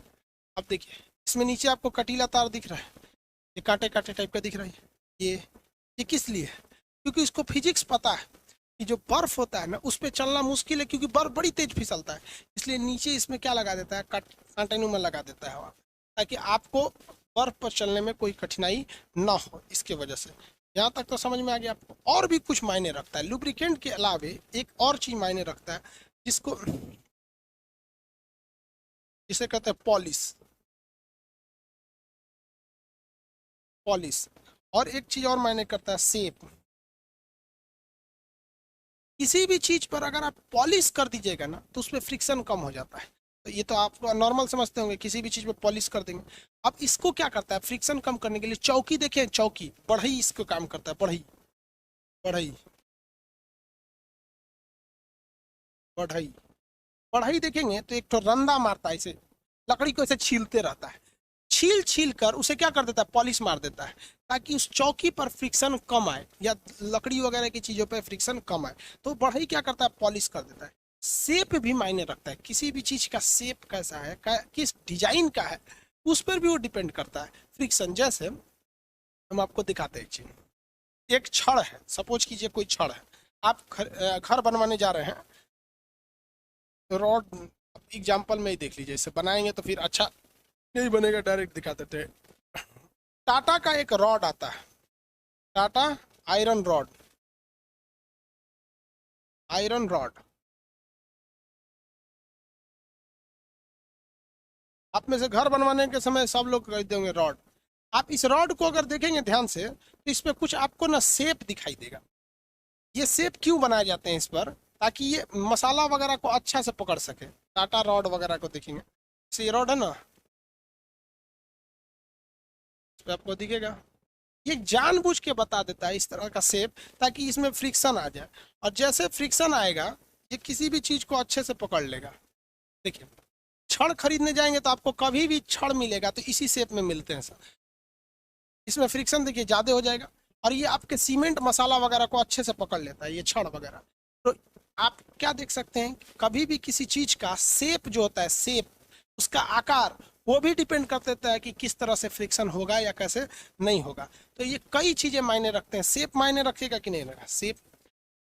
अब देखिए इसमें नीचे आपको कटीला तार दिख रहा है, ये कांटे कांटे टाइप का दिख रहा है, ये किस लिए है, क्योंकि इसको फिजिक्स पता है कि जो बर्फ होता है ना उस पर चलना मुश्किल है, क्योंकि बर्फ बड़ी तेज फिसलता है, इसलिए नीचे इसमें क्या लगा देता है, कांटेनू में लगा देता है हवा, ताकि आपको बर्फ पर चलने में कोई कठिनाई ना हो, इसके वजह से। यहाँ तक तो समझ में आ गया आपको। और भी कुछ मायने रखता है, लुब्रिकेंट के अलावे एक और चीज मायने रखता है जिसको जिसे कहते हैं पॉलिश, पॉलिश। और एक चीज और मायने करता है शेप। किसी भी चीज पर अगर आप पॉलिश कर दीजिएगा ना तो उसमें फ्रिक्शन कम हो जाता है। तो ये तो आप नॉर्मल समझते होंगे, किसी भी चीज पे पॉलिश कर देंगे। अब इसको क्या करता है फ्रिक्शन कम करने के लिए, चौकी देखें, चौकी, बढ़ई इसको काम करता है, बढ़ई, बढ़ई, बढ़ई, बढ़ई देखेंगे तो एक तो रंदा मारता है, इसे लकड़ी को ऐसे छीलते रहता है, छील छील कर उसे क्या कर देता है, पॉलिश मार देता है, ताकि उस चौकी पर फ्रिक्शन कम आए या लकड़ी वगैरह की चीज़ों पर फ्रिक्शन कम आए। तो बढ़ई क्या करता है, पॉलिश कर देता है। शेप भी मायने रखता है, किसी भी चीज़ का शेप कैसा है, किस डिजाइन का है, उस पर भी वो डिपेंड करता है फ्रिक्शन। जैसे हम आपको दिखाते हैं एक चीज, एक छड़ है, सपोज कीजिए कोई छड़ है, आप घर बनवाने जा रहे हैं, रॉड एग्जाम्पल में ही देख लीजिए, इसे बनाएंगे तो फिर अच्छा नहीं बनेगा, डायरेक्ट दिखा देते हैं। टाटा का एक रॉड आता है, Tata iron rod, iron rod, आप में से घर बनवाने के समय सब लोग खरीदे होंगे रॉड। आप इस रॉड को अगर देखेंगे ध्यान से तो इस पर कुछ आपको ना शेप दिखाई देगा। ये शेप क्यों बनाए जाते हैं इस पर, ताकि ये मसाला वगैरह को अच्छा से पकड़ सके। टाटा रॉड वगैरह को देखेंगे, ये रॉड है ना, इस पे आपको दिखेगा, ये जानबूझ के बता देता है इस तरह का शेप, ताकि इसमें फ्रिक्शन आ जाए, और जैसे फ्रिक्शन आएगा ये किसी भी चीज को अच्छे से पकड़ लेगा। देखिए छड़ खरीदने जाएंगे तो आपको कभी भी छड़ मिलेगा तो इसी शेप में मिलते हैं सर, इसमें फ्रिक्शन देखिए ज़्यादा हो जाएगा, और ये आपके सीमेंट मसाला वगैरह को अच्छे से पकड़ लेता है ये छड़ वगैरह। तो आप क्या देख सकते हैं, कभी भी किसी चीज का शेप जो होता है, शेप, उसका आकार, वो भी डिपेंड कर देता है कि किस तरह से फ्रिक्शन होगा या कैसे नहीं होगा। तो ये कई चीजें मायने रखते हैं, शेप मायने रखेगा कि नहीं रखेगा, शेप,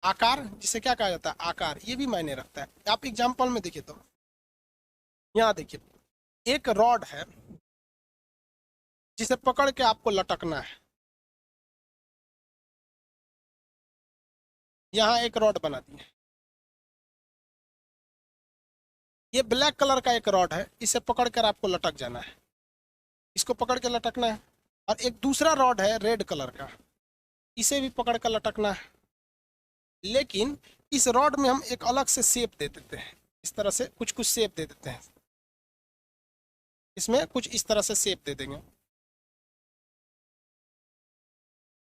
आकार, जिसे क्या कहा जाता है आकार, ये भी मायने रखता है। आप एग्जाम्पल में देखिए तो यहाँ देखिए एक रॉड है जिसे पकड़ के आपको लटकना है, यहाँ एक रॉड बना दी है, ये ब्लैक कलर का एक रॉड है, इसे पकड़ कर आपको लटक जाना है, इसको पकड़ के लटकना है। और एक दूसरा रॉड है रेड कलर का, इसे भी पकड़ कर लटकना है। लेकिन इस रॉड में हम एक अलग से शेप दे देते हैं, इस तरह से कुछ कुछ शेप दे देते हैं, इसमें कुछ इस तरह से शेप दे देंगे,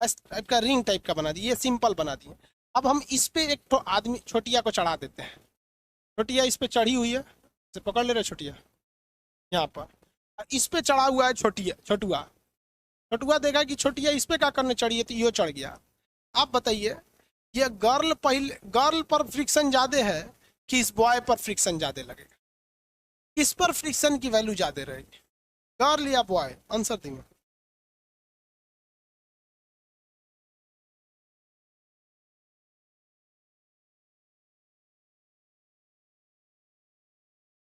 इस टाइप का रिंग टाइप का बना दिए, ये सिंपल बना दिए। अब हम इस पे एक तो आदमी छोटिया को चढ़ा देते हैं, छोटिया इस पे चढ़ी हुई है, इसे पकड़ ले रहे छोटिया यहाँ पर, और इस पे चढ़ा हुआ है छोटिया, छोटुआ। छोटुआ देखा कि छोटिया इस पे क्या करने चढ़ी है तो यो चढ़ गया। आप बताइए ये गर्ल पर फ्रिक्शन ज्यादा है कि इस बॉय पर फ्रिक्शन ज्यादा लगेगा? किस पर फ्रिक्शन की वैल्यू ज्यादा रहेगी, गर्ल या बॉय? आंसर देंगे।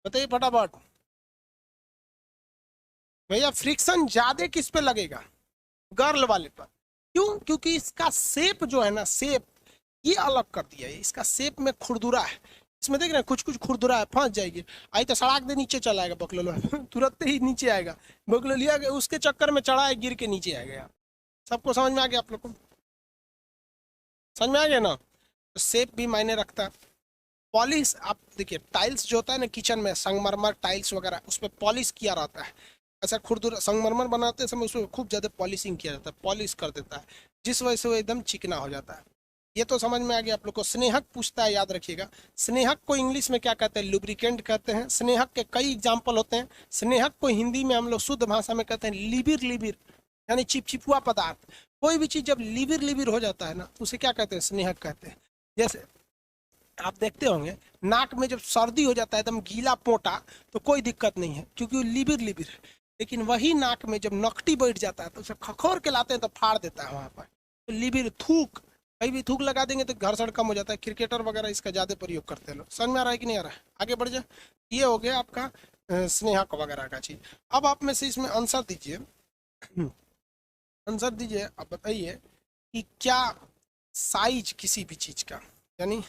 बताइए फटाफट भैया, फ्रिक्शन ज्यादा किस पे लगेगा? गर्ल वाले पर। क्यों? क्योंकि इसका शेप जो है ना, शेप ये अलग कर दिया है, इसका शेप में खुरदुरा है, इसमें देख रहे हैं कुछ कुछ खुरदुरा है, फंस जाएगी। आई तो सड़क दे नीचे चला आएगा बकलोलो तुरंत ही नीचे आएगा, बकलो लिया गया उसके चक्कर में चढ़ा है, गिर के नीचे आ गया। सबको समझ में आ गया? आप लोग को समझ में आ गया ना? तो शेप भी मायने रखता है। पॉलिश, आप देखिए टाइल्स जो होता है ना किचन में, संगमरमर टाइल्स वगैरह, उस पर पॉलिश किया रहता है। ऐसा खुरदुरा संगमरमर बनाते समय उसमें खूब ज़्यादा पॉलिशिंग किया जाता है, पॉलिश कर देता है, जिस वजह से वो एकदम चिकना हो जाता है। ये तो समझ में आ गया आप लोग को। स्नेहक पूछता है, याद रखिएगा, स्नेहक को इंग्लिश में क्या कहते हैं? लुब्रिकेंट कहते हैं। स्नेहक के कई एग्जाम्पल होते हैं। स्नेहक को हिंदी में हम लोग शुद्ध भाषा में कहते हैं लिबिर, लिबिर यानी चिपचिपुआ पदार्थ। कोई भी चीज़ जब लिबिर लिबिर हो जाता है ना, तो उसे क्या कहते हैं? स्नेहक कहते हैं। जैसे आप देखते होंगे नाक में जब सर्दी हो जाता है एकदम गीला पोटा, तो कोई दिक्कत नहीं है क्योंकि वो लिबिर लिबिर है। लेकिन वही नाक में जब नकटी बैठ जाता है तो उसे खखोर के लाते हैं तो फाड़ देता है वहाँ पर, तो लिबिर। थूक, कहीं भी थूक लगा देंगे तो घर्षण कम हो जाता है। क्रिकेटर वगैरह इसका ज़्यादा प्रयोग करते हैं लोग। समझ में आ रहा है कि नहीं आ रहा है? आगे बढ़ जाए। ये हो गया आपका स्नेहक वगैरह का चीज़। अब आप में से इसमें आंसर दीजिए, आंसर दीजिए। आप बताइए कि क्या साइज किसी भी चीज़ का, यानी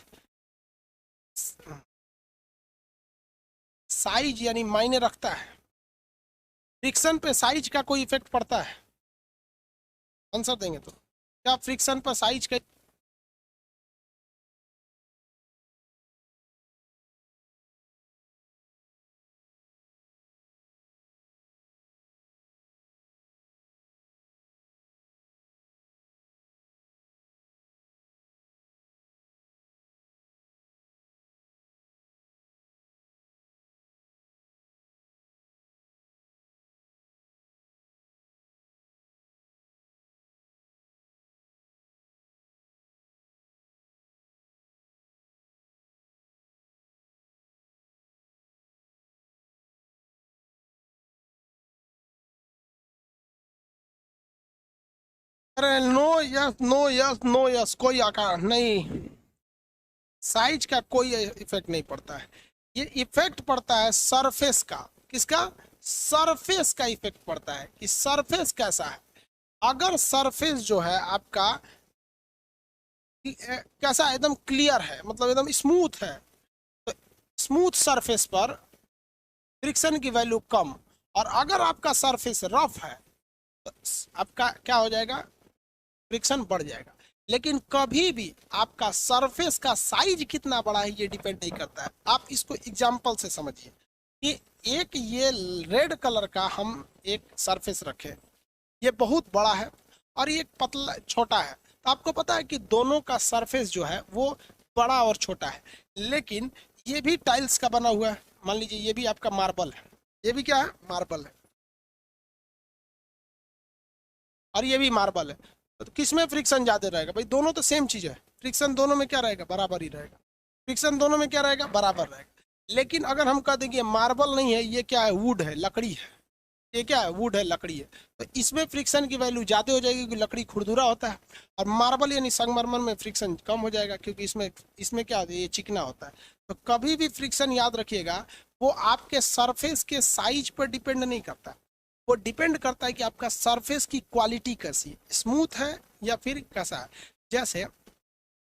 साइज यानी मायने रखता है? फ्रिक्शन पे साइज का कोई इफेक्ट पड़ता है? आंसर देंगे तो क्या फ्रिक्शन पर साइज का? अरे no yes, no yes, no yes, कोई आकार नहीं। साइज का कोई इफेक्ट नहीं पड़ता है। ये इफेक्ट पड़ता है सरफेस का। किसका? सरफेस का इफेक्ट पड़ता है कि सरफेस कैसा है। अगर सरफेस जो है आपका कैसा, एकदम क्लियर है, मतलब एकदम स्मूथ है, तो स्मूथ सरफेस पर फ्रिक्शन की वैल्यू कम। और अगर आपका सरफेस रफ है तो आपका क्या हो जाएगा? फ्रिक्शन बढ़ जाएगा। लेकिन कभी भी आपका सरफेस का साइज कितना बड़ा है ये डिपेंड नहीं करता है। आप इसको एग्जांपल से समझिए कि एक ये रेड कलर का हम एक सरफेस रखें, ये बहुत बड़ा है और ये पतला छोटा है, तो आपको पता है कि दोनों का सरफेस जो है वो बड़ा और छोटा है। लेकिन ये भी टाइल्स का बना हुआ है, मान लीजिए ये भी आपका मार्बल है, ये भी क्या है? मार्बल है, और ये भी मार्बल है। तो किस में फ्रिक्शन ज़्यादा रहेगा? भाई दोनों तो सेम चीज़ है, फ्रिक्शन दोनों में क्या रहेगा? बराबर ही रहेगा। फ्रिक्शन दोनों में क्या रहेगा? बराबर रहेगा। लेकिन अगर हम कह दें कि ये मार्बल नहीं है, ये क्या है? वुड है, लकड़ी है। ये क्या है? वुड है, लकड़ी है। तो इसमें फ्रिक्शन की वैल्यू ज़्यादा हो जाएगी क्योंकि लकड़ी खुरदुरा होता है। और मार्बल यानी संगमरमर में फ्रिक्शन कम हो जाएगा क्योंकि इसमें इसमें क्या होता है? ये चिकना होता है। तो कभी भी फ्रिक्शन याद रखिएगा वो आपके सरफेस के साइज पर डिपेंड नहीं करता, वो डिपेंड करता है कि आपका सरफेस की क्वालिटी कैसी है, स्मूथ है या फिर कैसा है। जैसे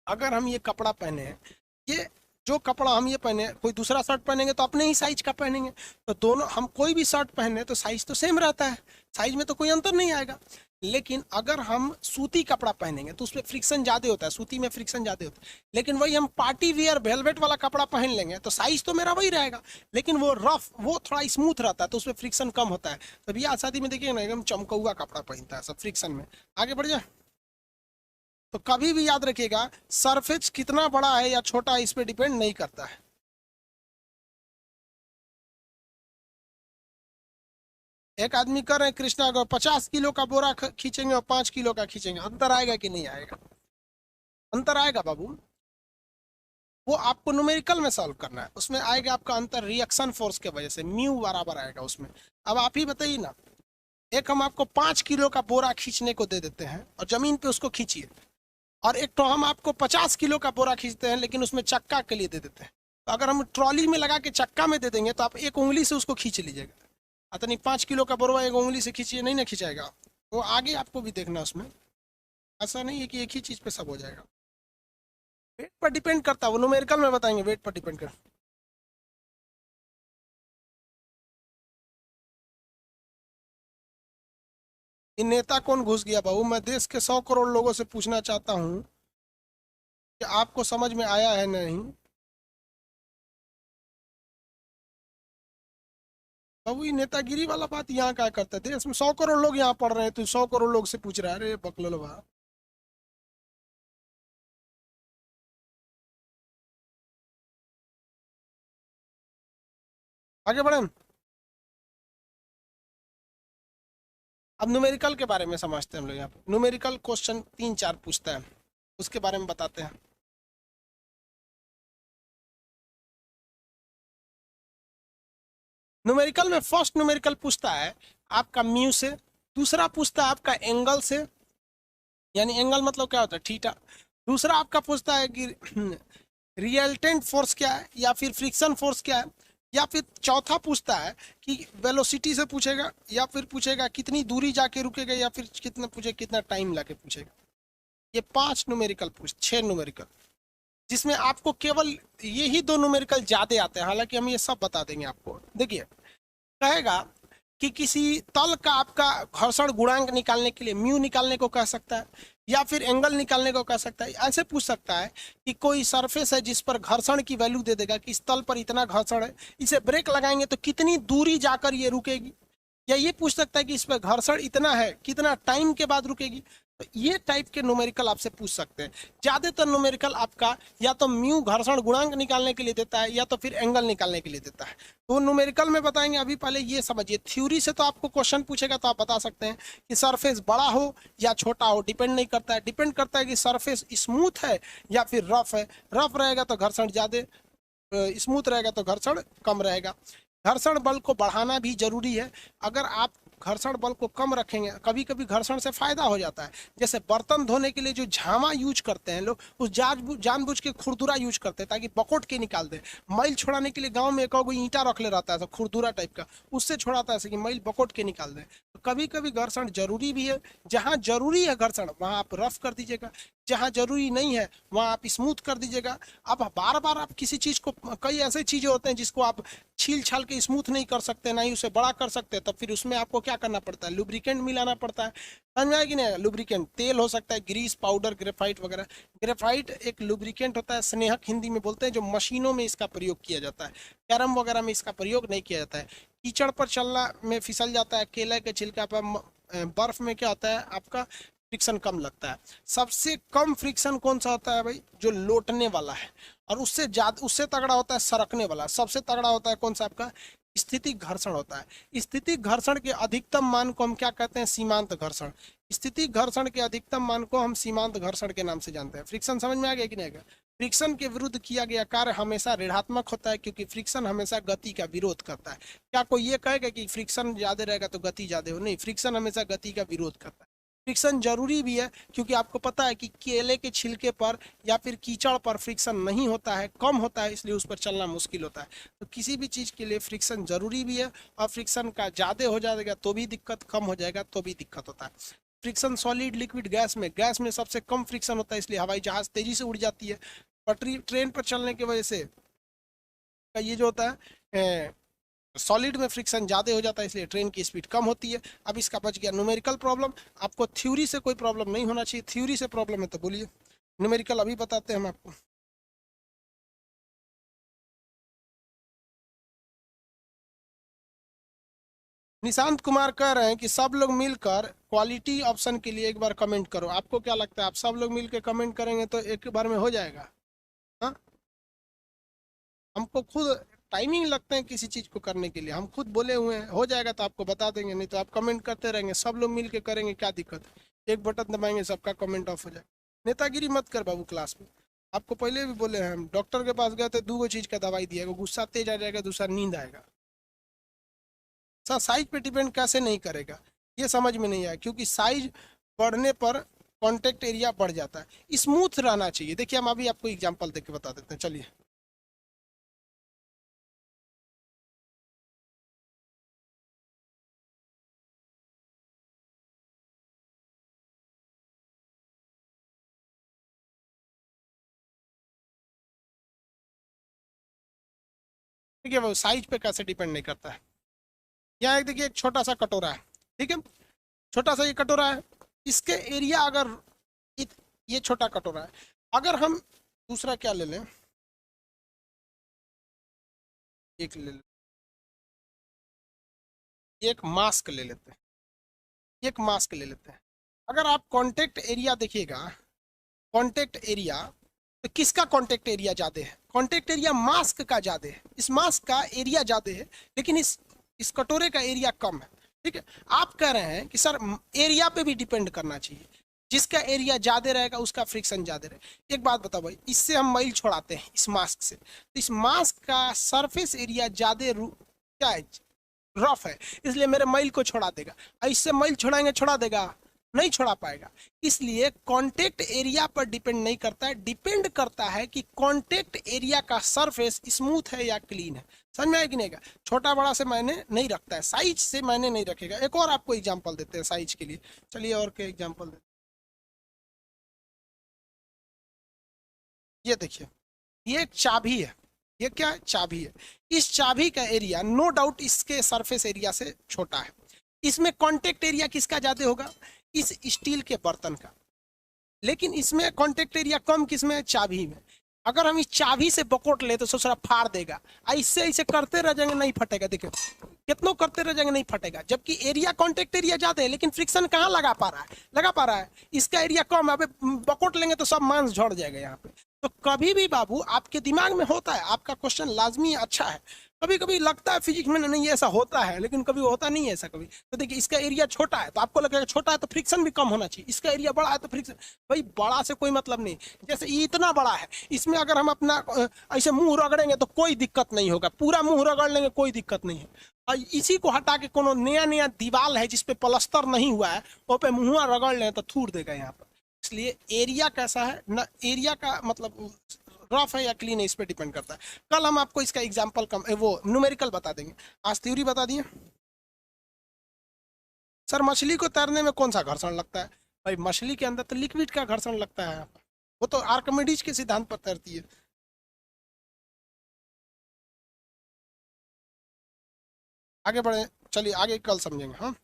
अगर हम ये कपड़ा पहने हैं, ये जो कपड़ा हम ये पहने, कोई दूसरा शर्ट पहनेंगे तो अपने ही साइज का पहनेंगे, तो दोनों हम कोई भी शर्ट पहने तो साइज तो सेम रहता है, साइज में तो कोई अंतर नहीं आएगा। लेकिन अगर हम सूती कपड़ा पहनेंगे तो उसमें फ्रिक्शन ज़्यादा होता है, सूती में फ्रिक्शन ज़्यादा होता है। लेकिन वही हम पार्टी वियर वेलवेट वाला कपड़ा पहन लेंगे तो साइज तो मेरा वही रहेगा, लेकिन वो रफ, वो थोड़ा स्मूथ रहता है तो उसमें फ्रिक्शन कम होता है। तो ब्याह शादी में देखिए ना, एकदम चमकौआ कपड़ा पहनता है सब फ्रिक्शन में। आगे बढ़ जाए, तो कभी भी याद रखिएगा सरफेस कितना बड़ा है या छोटा है इस पर डिपेंड नहीं करता है। एक आदमी कर रहे हैं कृष्णा को 50 किलो का बोरा खींचेंगे और 5 किलो का खींचेंगे, अंतर आएगा कि नहीं आएगा? अंतर आएगा बाबू। वो आपको न्यूमेरिकल में सॉल्व करना है, उसमें आएगा आपका अंतर रिएक्शन फोर्स के वजह से, म्यू बराबर आएगा उसमें। अब आप ही बताइए ना, एक हम आपको 5 किलो का बोरा खींचने को दे देते हैं और जमीन पे उसको खींचिए, और एक तो हम आपको 50 किलो का बोरा खींचते हैं लेकिन उसमें चक्का के लिए दे देते हैं। तो अगर हम ट्रॉली में लगा के चक्का में दे देंगे तो आप एक उंगली से उसको खींच लीजिएगा, अतनी 5 किलो का बोरा एक उंगली से खींचिए, नहीं ना खिंचाएगा। वो आगे आपको भी देखना उसमें, ऐसा नहीं है कि एक ही चीज़ पे सब हो जाएगा। वेट पर डिपेंड करता है, वो न्यूमेरिकल में बताएंगे, वेट पर डिपेंड कर। ये नेता कौन घुस गया बाबू? मैं देश के 100 करोड़ लोगों से पूछना चाहता हूँ कि आपको समझ में आया है नहीं? बाबू ये नेतागिरी वाला बात यहाँ क्या करता है? देश में 100 करोड़ लोग यहाँ पढ़ रहे हैं, तो 100 करोड़ लोग से पूछ रहा है, अरे बकलोल बा। आगे बढ़े, अब न्यूमेरिकल के बारे में समझते हैं हम लोग। यहाँ पे न्यूमेरिकल क्वेश्चन 3-4 पूछता है, उसके बारे में बताते हैं। न्यूमेरिकल में फर्स्ट न्यूमेरिकल पूछता है आपका म्यू से, दूसरा पूछता है आपका एंगल से, यानी एंगल मतलब क्या होता है? थीटा। दूसरा आपका पूछता है कि रियल्टेंट फोर्स क्या है या फिर फ्रिक्शन फोर्स क्या है, या फिर चौथा पूछता है कि वेलोसिटी से पूछेगा, या फिर पूछेगा कितनी दूरी जाके रुकेगा, या फिर कितना पूछे कितना टाइम लाके पूछेगा। ये 5 न्यूमेरिकल 6 न्यूमेरिकल, जिसमें आपको केवल यही 2 न्यूमेरिकल ज्यादा आते हैं, हालांकि हम ये सब बता देंगे आपको। देखिए, कहेगा कि किसी तल का आपका घर्षण गुणांक निकालने के लिए म्यू निकालने को कह सकता है, या फिर एंगल निकालने को कह सकता है। ऐसे पूछ सकता है कि कोई सरफेस है जिस पर घर्षण की वैल्यू दे देगा कि इस तल पर इतना घर्षण है, इसे ब्रेक लगाएंगे तो कितनी दूरी जाकर ये रुकेगी। या ये पूछ सकता है कि इस पर घर्षण इतना है, कितना टाइम के बाद रुकेगी। तो ये टाइप के न्यूमेरिकल आपसे पूछ सकते हैं। ज्यादातर न्यूमेरिकल आपका या तो म्यू घर्षण गुणांक निकालने के लिए देता है, या तो फिर एंगल निकालने के लिए देता है। तो न्यूमेरिकल में बताएंगे। अभी पहले ये समझिए, थ्योरी से तो आपको क्वेश्चन पूछेगा तो आप बता सकते हैं कि सरफेस बड़ा हो या छोटा हो, डिपेंड नहीं करता है। डिपेंड करता है कि सरफेस स्मूथ है या फिर रफ है। रफ रहेगा तो घर्षण ज्यादा, स्मूथ रहेगा तो घर्षण कम रहेगा। घर्षण बल को बढ़ाना भी जरूरी है। अगर आप घर्षण बल को कम रखेंगे, कभी कभी घर्षण से फायदा हो जाता है। जैसे बर्तन धोने के लिए जो झामा यूज करते हैं लोग, उस जानबूझ के खुरदुरा यूज करते हैं ताकि बकोट के निकाल दे। मैल छोड़ाने के लिए गांव में एक ईंटा रख ले रहता है खुरदुरा टाइप का, उससे छोड़ाता है कि मैल बकोट के निकाल दे। तो कभी कभी घर्षण जरूरी भी है। जहाँ जरूरी है घर्षण वहाँ आप रफ कर दीजिएगा, जहाँ जरूरी नहीं है वहाँ आप स्मूथ कर दीजिएगा। अब बार बार आप किसी चीज को, कई ऐसे चीजें होते हैं जिसको आप छील छाल के स्मूथ नहीं कर सकते, ना ही उसे बड़ा कर सकते, तो फिर उसमें आपको क्या करना पड़ता है? लुब्रिकेंट मिलाना पड़ता है। समझ में आया कि नहीं? लुब्रिकेंट तेल हो सकता है, ग्रीस पाउडर, ग्रेफाइट वगैरह। ग्रेफाइट एक लुब्रिकेंट होता है, स्नेहक हिंदी में बोलते हैं, जो मशीनों में इसका प्रयोग किया जाता है। कैरम वगैरह में इसका प्रयोग नहीं किया जाता है। कीचड़ पर चलना में फिसल जाता है, केले के छिलका पर, बर्फ में क्या होता है आपका फ्रिक्शन कम लगता है। सबसे कम फ्रिक्शन कौन सा होता है भाई? जो लौटने वाला है। और उससे ज्यादा, उससे तगड़ा होता है सरकने वाला। सबसे तगड़ा होता है कौन सा आपका? स्थितिक घर्षण होता है। स्थितिक घर्षण के अधिकतम मान को हम क्या कहते हैं? सीमांत घर्षण। स्थितिक घर्षण के अधिकतम मान को हम सीमांत घर्षण के नाम से जानते हैं। फ्रिक्शन समझ में आ गया कि नहीं? फ्रिक्शन के विरुद्ध किया गया कार्य हमेशा ऋणात्मक होता है, क्योंकि फ्रिक्शन हमेशा गति का विरोध करता है। क्या कोई ये कहेगा कि फ्रिक्शन ज्यादा रहेगा तो गति ज्यादा हो? नहीं, फ्रिक्शन हमेशा गति का विरोध करता है। फ्रिक्शन जरूरी भी है, क्योंकि आपको पता है कि केले के छिलके पर या फिर कीचड़ पर फ्रिक्शन नहीं होता है, कम होता है, इसलिए उस पर चलना मुश्किल होता है। तो किसी भी चीज़ के लिए फ्रिक्शन जरूरी भी है, और फ्रिक्शन का ज़्यादा हो जाएगा तो भी दिक्कत, कम हो जाएगा तो भी दिक्कत होता है। फ्रिक्शन सॉलिड, लिक्विड, गैस में सबसे कम फ्रिक्शन होता है, इसलिए हवाई जहाज तेजी से उड़ जाती है। पटरी ट्रेन पर चलने की वजह से का ये जो होता है सॉलिड में फ्रिक्शन ज़्यादा हो जाता है, इसलिए ट्रेन की स्पीड कम होती है। अब इसका बच गया न्यूमेरिकल प्रॉब्लम। आपको थ्योरी से कोई प्रॉब्लम नहीं होना चाहिए, थ्योरी से प्रॉब्लम है तो बोलिए, न्यूमेरिकल अभी बताते हैं हम आपको। निशांत कुमार कह रहे हैं कि सब लोग मिलकर क्वालिटी ऑप्शन के लिए एक बार कमेंट करो। आपको क्या लगता है, आप सब लोग मिलकर कमेंट करेंगे तो एक बार में हो जाएगा? हाँ, हमको खुद टाइमिंग लगते हैं किसी चीज़ को करने के लिए, हम खुद बोले हुए हैं हो जाएगा तो आपको बता देंगे, नहीं तो आप कमेंट करते रहेंगे। सब लोग मिल के करेंगे, क्या दिक्कत है, एक बटन दबाएंगे सबका कमेंट ऑफ हो जाएगा। नेतागिरी मत कर बाबू क्लास में, आपको पहले भी बोले हैं, हम डॉक्टर के पास गए थे, 2 चीज़ का दवाई दिया, गुस्सा तेज आ जाएगा, दूसरा नींद आएगा। सर साइज पे डिपेंड कैसे नहीं करेगा, ये समझ में नहीं आया, क्योंकि साइज बढ़ने पर कॉन्टेक्ट एरिया बढ़ जाता है, स्मूथ रहना चाहिए। देखिए हम अभी आपको एग्जांपल देके बता देते हैं, चलिए। देखिए वो साइज पे कैसे डिपेंड नहीं करता है। यहाँ एक देखिए, एक छोटा सा कटोरा है, ठीक है, छोटा सा ये कटोरा है, इसके एरिया अगर ये छोटा कटोरा है, अगर हम दूसरा क्या ले लें, एक ले लें, एक मास्क ले लेते हैं, एक मास्क ले लेते हैं। अगर आप कांटेक्ट एरिया देखिएगा, कांटेक्ट एरिया, तो किसका कांटेक्ट एरिया ज़्यादा है? कांटेक्ट एरिया मास्क का ज़्यादा है, इस मास्क का एरिया ज़्यादा है, लेकिन इस कटोरे का एरिया कम है, ठीक है। आप कह रहे हैं कि सर एरिया पे भी डिपेंड करना चाहिए, जिसका एरिया ज़्यादा रहेगा उसका फ्रिक्शन ज़्यादा रहेगा। एक बात बताओ भाई, इससे हम मैल छोड़ाते हैं इस मास्क से, तो इस मास्क का सरफेस एरिया ज़्यादा क्या है, रफ है, इसलिए मेरे मैल को छोड़ा देगा। इससे मैल छोड़ाएंगे, छोड़ा देगा? नहीं छोड़ा पाएगा। इसलिए कांटेक्ट एरिया पर डिपेंड नहीं करता है, डिपेंड करता है कि कांटेक्ट एरिया का सरफेस स्मूथ है या क्लीन है। समझ में आया कि नहीं? का छोटा बड़ा से मायने नहीं रखता है, साइज से मायने नहीं रखेगा। एक और आपको एग्जांपल देते हैं साइज के लिए, चलिए और के एग्जांपल देते हैं। ये देखिए, ये एक चाबी है, ये क्या है, चाबी है। इस चाबी का एरिया नो डाउट इसके सरफेस एरिया से छोटा है। इसमें कांटेक्ट एरिया किसका ज्यादा होगा? इस स्टील के बर्तन का। लेकिन इसमें कांटेक्ट एरिया कम किसमें? चाबी में। अगर हम इस चाबी से बकोट ले तो ससुरा फाड़ देगा, ऐसे ऐसे करते रह जाएंगे, नहीं फटेगा। देखिए कितनों करते रह जाएंगे, नहीं फटेगा, जबकि एरिया कांटेक्ट एरिया ज्यादा है, लेकिन फ्रिक्शन कहाँ लगा पा रहा है? लगा पा रहा है, इसका एरिया कम है। अबे बकोट लेंगे तो सब मांस झड़ जाएगा यहाँ पे। तो कभी भी बाबू आपके दिमाग में होता है, आपका क्वेश्चन लाजमी अच्छा है, कभी कभी लगता है फिजिक्स में नहीं ऐसा होता है, लेकिन कभी होता नहीं है ऐसा कभी। तो देखिए इसका एरिया छोटा है तो आपको लगेगा छोटा है तो फ्रिक्शन भी कम होना चाहिए, इसका एरिया बड़ा है तो फ्रिक्शन, भाई बड़ा से कोई मतलब नहीं। जैसे ये इतना बड़ा है, इसमें अगर हम अपना ऐसे मुंह रगड़ेंगे तो कोई दिक्कत नहीं होगा, पूरा मुंह रगड़ लेंगे कोई दिक्कत नहीं है। और इसी को हटा के कोनो नया नया दीवार है जिसपे प्लस्तर नहीं हुआ है, वो पे मुंह रगड़ लें तो थूर देगा यहाँ पर। इसलिए एरिया कैसा है ना, एरिया का मतलब रफ है या क्लीन है, इस पे डिपेंड करता है। कल हम आपको इसका एग्जांपल वो न्यूमेरिकल बता देंगे, आज थ्योरी बता दिए। सर मछली को तैरने में कौन सा घर्षण लगता है? भाई मछली के अंदर तो लिक्विड का घर्षण लगता है, वो तो आर्किमिडीज के सिद्धांत पर तैरती है। आगे बढ़े, चलिए आगे कल समझेंगे, हाँ।